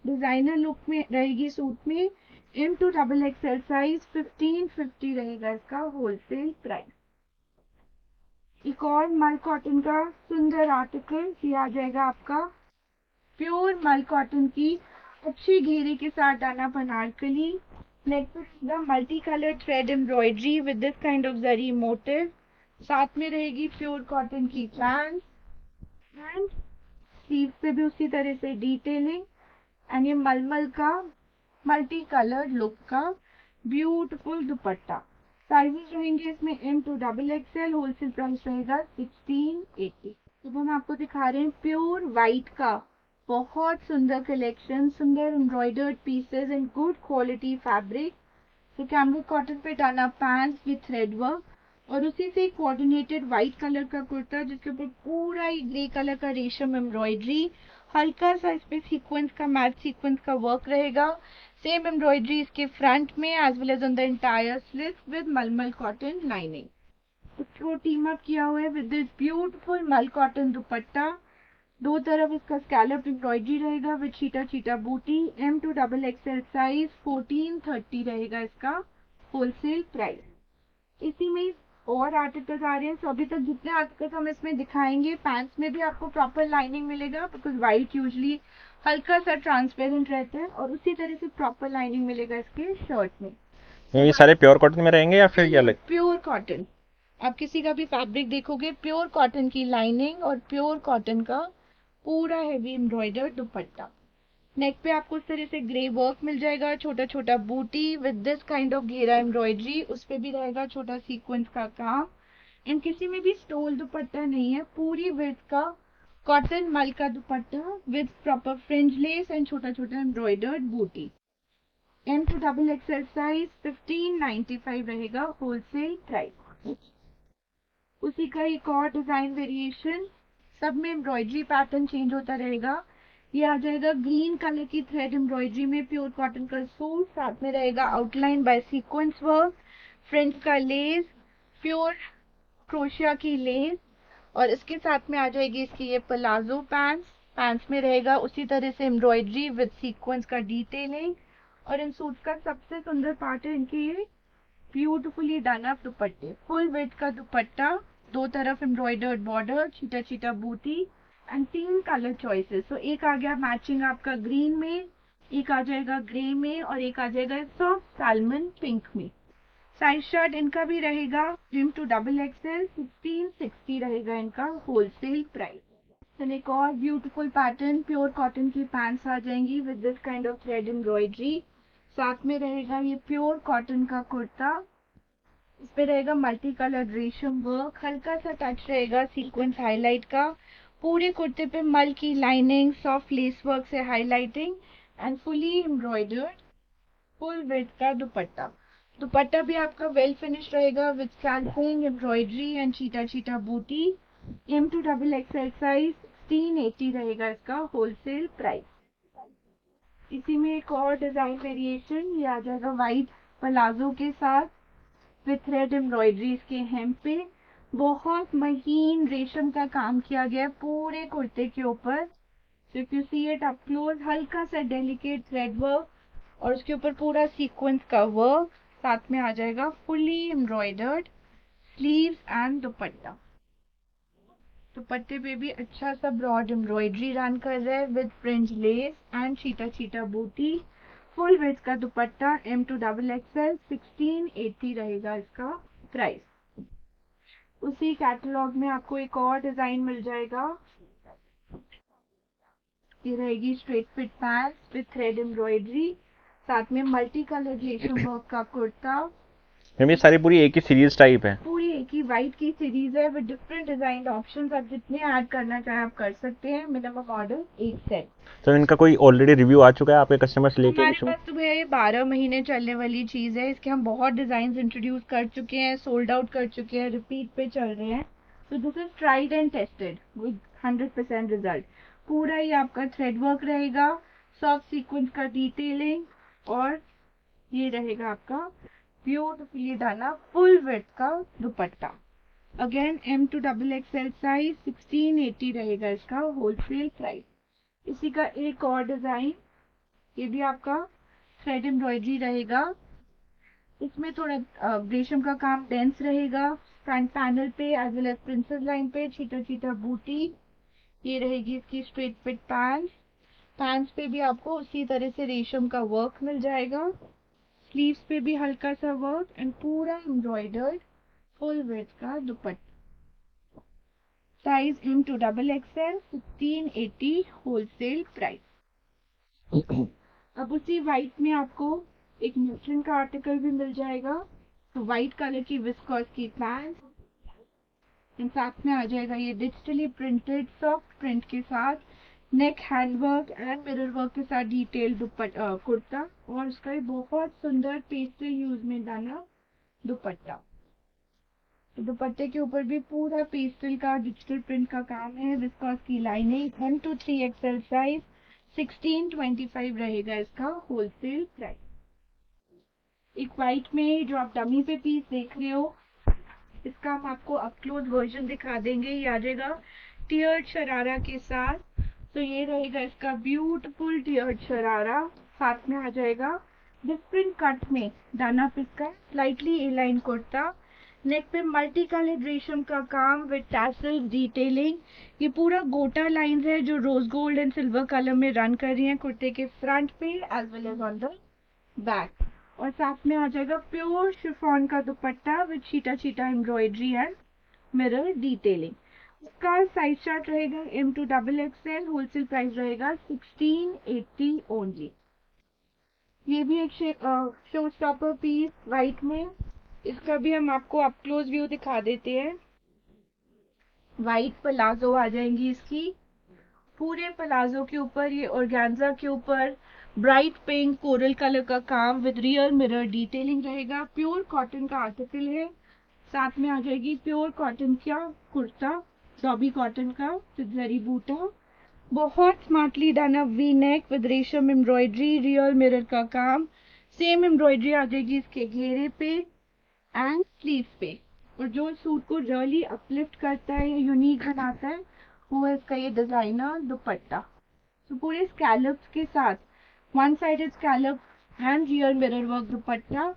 डिजाइनर लुक में रहेगी सूट में। M to XXL साइज, 1550 रहेगा इसका होलसेल प्राइस। एक और मल कॉटन का सुंदर आर्टिकल, ये आ जाएगा आपका प्योर मल कॉटन की अच्छी घेरे के साथ डाना अनारकली, नेक पे रहेगा multi colour thread embroidery with this kind of zari motive, साथ में रहेगी प्योर कॉटन की पैंट एंड स्लीव पे भी उसी तरह से डिटेलिंग, एंड ये मलमल का मल्टी कलर लुक का ब्यूटीफुल दुपट्टा। साइजेस रहेंगे इसमें M to XXL, wholesale price रहेगा 1680। तो हम आपको दिखा रहे हैं प्योर वाइट का बहुत सुंदर कलेक्शन, सुंदर embroidered pieces and good quality fabric. तो कैमरिक कॉटन पे Dana pants with thread work, और उसी से कोऑर्डिनेटेड व्हाइट कलर का कुर्ता जिसके ऊपर पूरा ही ग्रे कलर का रेशम एम्ब्रॉयडरी, हल्का सा इस पे सीक्वेंस का मैच सीक्वेंस का वर्क रहेगा। सेम एम्ब्रॉयडरी इसके फ्रंट में as well as on the entire sleeves with malmal cotton lining. इसको टीम अप किया हुआ है with this beautiful mul cotton dupatta. दो तरफ इसका स्कैलप एम्ब्रॉयडरी रहेगा विद चीटा चीटा बूटी। M to XXL साइज 1430 रहेगा इसका होलसेल प्राइस। इसी में और आर्टिकल्स आ रहे हैं। सो अभी तक जितने आर्टिकल्स हम इसमें दिखाएंगे, पैंट्स में भी आपको प्रॉपर लाइनिंग मिलेगा बिकॉज वाइट यूजली हल्का सा ट्रांसपेरेंट रहता है, और उसी तरह से प्रॉपर लाइनिंग मिलेगा इसके शर्ट में।
ये सारे प्योर कॉटन में रहेंगे या फिर ये अलग?
प्योर कॉटन, आप किसी का भी फैब्रिक देखोगे प्योर कॉटन की लाइनिंग और प्योर कॉटन का पूरा हेवी एम्ब्रॉयडर्ड दुपट्टा। नेक पे आपको इस तरह से ग्रे वर्क मिल जाएगा, छोटा छोटा बूटी विद दिस काइंड ऑफ घेरा एम्ब्रॉयडरी, उस पे भी रहेगा छोटा सीक्वेंस का काम। एंड किसी में भी स्टोल दुपट्टा नहीं है, पूरी विड्थ का कॉटन मल का dupatta with proper fringe less and छोटा छोटा एम्ब्रॉयडर्ड बूटी। M to XXL साइज 1595 रहेगा होलसेल प्राइस। उसी का एक और डिजाइन वेरिएशन, सब में एम्ब्रॉयडरी पैटर्न चेंज होता रहेगा। ये आ जाएगा ग्रीन कलर की थ्रेड एम्ब्रॉयडरी में प्योर कॉटन का सूट, साथ में रहेगा outline by sequence work, front का लेस, प्योर क्रोशिया की लेस, और इसके साथ में आ जाएगी इसकी ये प्लाजो पैंट्स। पैंट्स में रहेगा उसी तरह से एम्ब्रॉयडरी विद सीक्वेंस का डिटेलिंग। और इन सूट का सबसे सुंदर पार्ट है इनके ये ब्यूटिफुली डन अप दुपट्टे, फुल विड्थ का दुपट्टा, दो तरफ एम्ब्रॉयडर्ड बॉर्डर, छीटा छीटा बूटी एंड 3 कलर चॉइसेस। तो एक आ गया मैचिंग आपका ग्रीन में, एक आ जाएगा ग्रे में, और एक आ जाएगा सॉफ्ट साल्मन पिंक में। साइज शर्ट इनका भी रहेगा M to XXL 1660 रहेगा इनका होलसेल प्राइस। एक और ब्यूटीफुल पैटर्न, प्योर कॉटन की पैंट्स आ जाएंगी with this kind of thread embroidery, साथ में रहेगा ये प्योर कॉटन का कुर्ता, इस पे रहेगा मल्टी कलर रेशम वर्क, हल्का सा टच रहेगा सीक्वेंस हाईलाइट का, पूरे कुर्ते पे मल की लाइनिंग, सॉफ्ट लेस वर्क से highlighting and fully embroidered full width का दुपट्टा। दुपट्टा भी आपका वेल फिनिश रहेगा विद स्कैल्पिंग एम्ब्रॉयडरी एंड चीटा चीटा बूटी। M to XXL साइज 1680 रहेगा इसका होलसेल प्राइस। इसी में एक और डिजाइन वेरिएशन, ये आ जाएगा वाइट प्लाजो के साथ विथ थ्रेड एम्ब्रॉयडरी इसके हेम पे, बहुत महीन रेशम का काम किया गया है पूरे कुर्ते के ऊपर। So if you see it up close, हल्का सा डेलिकेट थ्रेड वर्क और उसके ऊपर पूरा सीक्वेंस का वर्क, साथ में आ जाएगा फुली एम्ब्रॉयडर्ड स्लीव्स एंड दुपट्टा। दुपट्टे पे भी अच्छा सा ब्रॉड एम्ब्रॉयडरी रन कर रहा है विद फ्रिंज लेस एंड चीटा चीटा बूटी, फुल विड्थ का दुपट्टा। M to XXL 1680 रहेगा इसका प्राइस। उसी कैटलॉग में आपको एक और डिजाइन मिल जाएगा, ये रहेगी straight fit pants with thread embroidery, साथ में मल्टी कलर रेशम वर्क का कुर्ता।
मैम ये सारी पूरी एक ही सीरीज टाइप है?
पूरी एक ही वाइट की सीरीज है विद डिफरेंट डिजाइन ऑप्शंस, आप जितने ऐड करना चाहें आप कर सकते हैं। Minimum order 1 set.
तो इनका कोई ऑलरेडी रिव्यू आ चुका है आपके कस्टमर से लेके?
हमारे पास तो भैया ये 12 महीने चलने वाली चीज है, इसके हम बहुत डिजाइन इंट्रोड्यूस कर चुके हैं, सोल्ड आउट कर चुके हैं, रिपीट पे चल रहे हैं। तो this is tried and tested with 100% result. पूरा ही आपका थ्रेड वर्क रहेगा, सॉफ्ट सीक्वेंस का डिटेलिंग, और ये रहेगा आपका ब्यूटिफुली डाला फुल विड्थ का दुपट्टा। Again M to XXL size 1680 रहेगा इसका होलसेल प्राइस। इसी का एक और डिजाइन, ये भी आपका थ्रेड एम्ब्रॉयडरी रहेगा, इसमें थोड़ा रेशम का काम डेंस रहेगा, फ्रंट पैनल पे as well as princess line पे चीटा चीटा बूटी। ये रहेगी इसकी स्ट्रेट फिट पैंट्स, पैंट्स पे भी आपको उसी तरह से रेशम का वर्क मिल जाएगा, स्लीव्स पे भी हल्का सा वर्क एंड पूरा एम्ब्रॉयडर्ड फुल विड्थ का दुपट्टा। Size M to XXL 1680 wholesale price. अब उसी वाइट में आपको एक मसलिन का आर्टिकल भी मिल जाएगा, तो वाइट कलर की विस्कोस की पैंट, इन साथ में आ जाएगा ये डिजिटली प्रिंटेड सॉफ्ट प्रिंट के साथ neck hand work and mirror work के साथ डिटेल कुर्ता, और उसका ये बहुत सुंदर पेस्टल यूज में डाला दुपट्टा। तो दुपट्टे के ऊपर भी पूरा पेस्टल का डिजिटल प्रिंट का काम है, विस्कोस की लाइनिंग, 1 to 3XL साइज, 1625 रहेगा इसका होलसेल प्राइस। एक वाइट में जो आप डमी पे पीस देख रहे हो, इसका हम आपको अप क्लोज वर्जन दिखा देंगे। ये आ जाएगा टियर्ड शरारा के साथ, तो ये रहेगा इसका ब्यूटीफुल टियर्ड शरारा, साथ में आ जाएगा डिफरेंट कट में दाना पिस का स्लाइटली ए लाइन कुर्ता, नेक पे मल्टी कलर रेशम का काम विद टैसल डिटेलिंग। ये पूरा गोटा लाइन है जो rose gold and silver colour में रन कर रही है कुर्ते के फ्रंट पे as well as on the back, और साथ में आ जाएगा प्योर शिफॉन का दुपट्टा विद चीटा चीटा एम्ब्रॉयडरी एंड मिरर डिटेलिंग। इसका साइज चार्ट रहेगा M to XXL, wholesale price रहेगा 1680 ओनली। ये भी एक शो स्टॉपर पीस वाइट में, इसका भी हम आपको अप क्लोज व्यू दिखा देते हैं। वाइट पलाजो आ जाएंगी इसकी, पूरे पलाजो के ऊपर ये ऑर्गेन्जा के ऊपर ब्राइट पिंक कोरल कलर का काम विद रियल मिरर डिटेलिंग रहेगा। प्योर कॉटन का आर्टिकल है, साथ में आ जाएगी प्योर कॉटन का कुर्ता, डॉबी कॉटन का विद जरी बूटा, बहुत smartly done up V neck with रेशम एम्ब्रॉयडरी, रियल मिरर का काम, सेम एम्ब्रॉयडरी आ जाएगी इसके घेरे पे एंड स्लीव पे। और जो सूट को रियली अपलिफ्ट करता है, यूनिक बनाता है, वो है इसका ये डिजाइनर दुपट्टा। तो पूरे स्कैलप्स के साथ one sided scallop and real mirror work dupatta,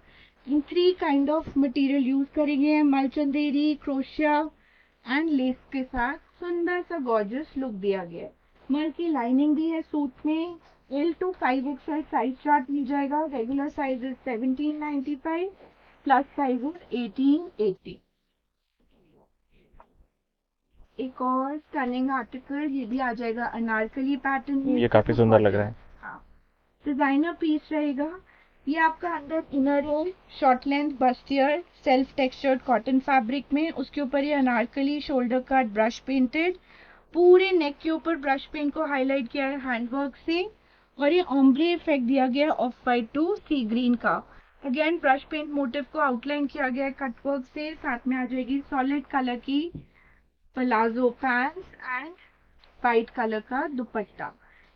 in 3 kind of material use करेंगे, मलचंदेरी, क्रोशिया एंड लेस के साथ सुंदर सा गॉर्जियस लुक दिया गया है। मल की लाइनिंग भी है सूट में। L to 5XL size chart मिल जाएगा। Regular size 1795, plus size 1880। एक और स्टनिंग आर्टिकल, ये भी आ जाएगा अनारकली पैटर्न में।
ये काफी सुंदर लग रहा है।
हाँ, डिजाइनर पीस रहेगा। ये आपका अंदर इनर है short length bustier self textured cotton fabric में, उसके ऊपर ये Anarkali shoulder cut brush painted, पूरे नेक के ऊपर ब्रश पेंट को हाईलाइट किया है हैंडवर्क से, और ये ऑम्ब्रे इफेक्ट दिया गया off white to sea green का। अगेन ब्रश पेंट मोटिव को आउटलाइन किया गया है कटवर्क से, साथ में आ जाएगी सॉलिड कलर की palazzo pants and white colour का दुपट्टा।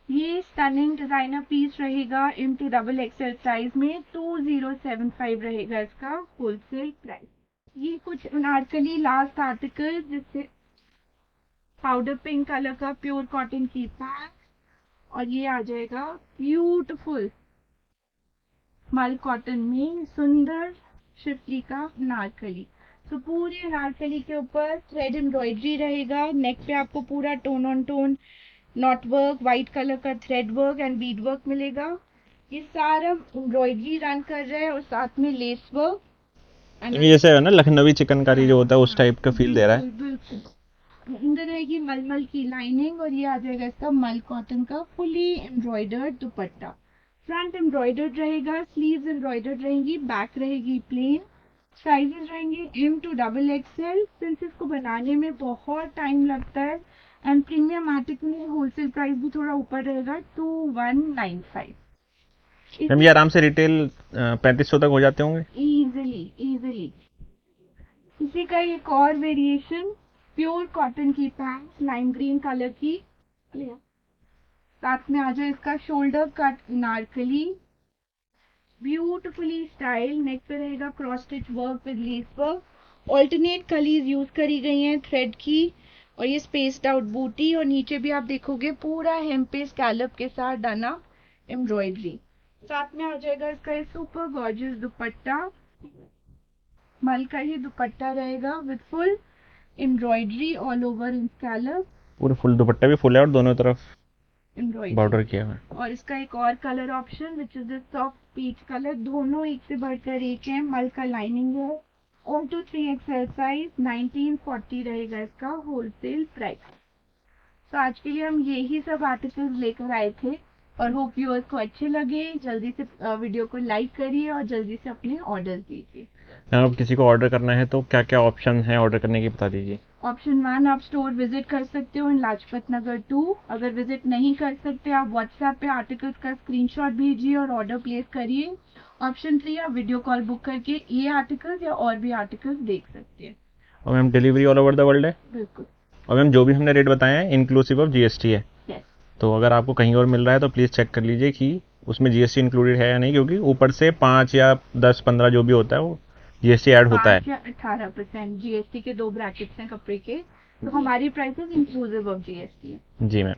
ये स्टनिंग डिजाइनर पीस रहेगा M to XXL साइज में, 2075 रहेगा इसका होलसेल प्राइस। ये कुछ अनारकली लास्ट आर्टिकल, जिससे पाउडर पिंक कलर का प्योर कॉटन की पैंट, और ये आ जाएगा ब्यूटीफुल मल कॉटन में सुंदर शिफली का अनारकली। तो पूरे अनारकली के ऊपर थ्रेड एम्ब्रॉयडरी रहेगा, नेक पे आपको पूरा tone on tone knot work, white colour का thread work and bead work मिलेगा। ये सारा एम्ब्रॉयडरी रन कर रहा है और साथ में लेस वर्क।
ये जैसे है ना लखनवी चिकनकारी जो होता है उस टाइप का फील दे रहा है।
बिल्कुल। अंदर रहेगी मलमल की लाइनिंग, और ये आ जाएगा इसका मल कॉटन का फुली एम्ब्रॉयडर्ड दुपट्टा। फ्रंट एम्ब्रॉयडर्ड रहेगा, स्लीव्स एम्ब्रॉयडर्ड रहेंगी, बैक रहेगी प्लेन। साइजेस रहेंगे M to XXL। सिंस इसको बनाने में बहुत टाइम लगता है एंड प्रीमियम आर्टिकल में होलसेल प्राइस भी थोड़ा ऊपर रहेगा 2195।
मैम ये आराम से रिटेल 3500 तक हो जाते होंगे
इजीली। इसी का एक और वेरिएशन, प्योर कॉटन की पैंट लाइम ग्रीन कलर की, साथ में आ जाए इसका shoulder cut Anarkali, beautifully style, neck पे रहेगा cross stitch work with lace work, alternate कलीज यूज करी गई हैं थ्रेड की, और ये स्पेस्ड आउट बूटी, और नीचे भी आप देखोगे पूरा हेम पे स्कैलप के साथ डना एम्ब्रॉयडरी। साथ में आ जाएगा इसका ये सुपर गॉर्जियस दुपट्टा, मल का ही दुपट्टा रहेगा with full embroidery all over in scallop.
पूरे फुल दुपट्टा भी फुल है और दोनों तरफ
एम्ब्रॉयडरी
बॉर्डर किया हुआ है।
और इसका एक और colour option which is this soft peach colour, दोनों एक से बढ़कर एक है। मल का लाइनिंग है, M to 3XL साइज, 1940 रहेगा इसका होलसेल प्राइस। तो आज के लिए हम यही सब आर्टिकल्स लेकर आए थे और होप व्यूअर्स को अच्छे लगे। जल्दी से वीडियो को लाइक करिए और जल्दी से अपने ऑर्डर दीजिए।
मैम अब किसी को ऑर्डर करना है तो क्या क्या ऑप्शन है ऑर्डर करने की बता दीजिए।
ऑप्शन 1, आप स्टोर विजिट कर सकते हो इन लाजपत नगर 2। अगर विजिट नहीं कर सकते, आप व्हाट्सएप पे आर्टिकल्स का स्क्रीनशॉट भेजिए और ऑर्डर प्लेस करिए। ऑप्शन 3, आप वीडियो कॉल बुक करके ये आर्टिकल्स या और भी आर्टिकल्स देख सकते हैं।
और ma'am delivery all over the world है।
बिल्कुल।
और मैम जो भी हमने रेट बताए हैं इंक्लूसिव ऑफ जीएसटी है।
यस।
तो अगर आपको कहीं और मिल रहा है तो प्लीज़ चेक कर लीजिए कि उसमें जीएसटी इंक्लूडेड है या नहीं, क्योंकि ऊपर से 5 या 10 15 जो भी होता है वो जीएसटी ऐड होता है।
5 या 18% जीएसटी के 2 ब्रैकेट्स हैं कपड़े के, तो हमारी प्राइसेस इंक्लूसिव ऑफ जीएसटी है।
जी मैम।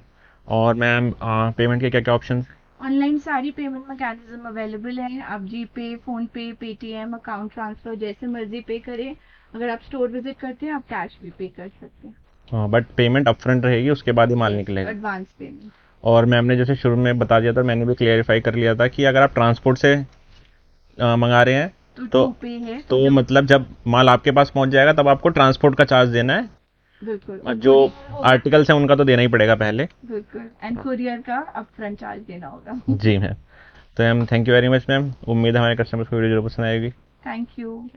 और मैम पेमेंट के क्या क्या ऑप्शन।
ऑनलाइन सारी पेमेंट मैकेनिज्म अवेलेबल है। आप जीपे, फोन पे, पेटीएम, अकाउंट ट्रांसफर जैसे मर्जी पे करें। अगर आप स्टोर विजिट करते हैं, आप कैश भी पे कर सकते हैं।
हाँ बट पेमेंट अपफ्रंट रहेगी, उसके बाद ही माल निकलेगा।
Advance payment.
और मैम ने जैसे शुरू में बता दिया था, मैंने भी क्लियरिफाई कर लिया था कि अगर आप ट्रांसपोर्ट से मंगा रहे हैं
तो
तो
टू पे है।
तो मतलब जब माल आपके पास पहुंच जाएगा तब आपको ट्रांसपोर्ट का चार्ज देना है।
बिल्कुल।
जो आर्टिकल्स हैं उनका तो देना ही पड़ेगा पहले।
बिल्कुल, एंड कुरियर का अपफ्रंट चार्ज देना होगा।
जी मैम। तो ma'am thank you very much ma'am, उम्मीद है हमारे कस्टमर्स को वीडियो जरूर पसंद आएगी।
Thank you.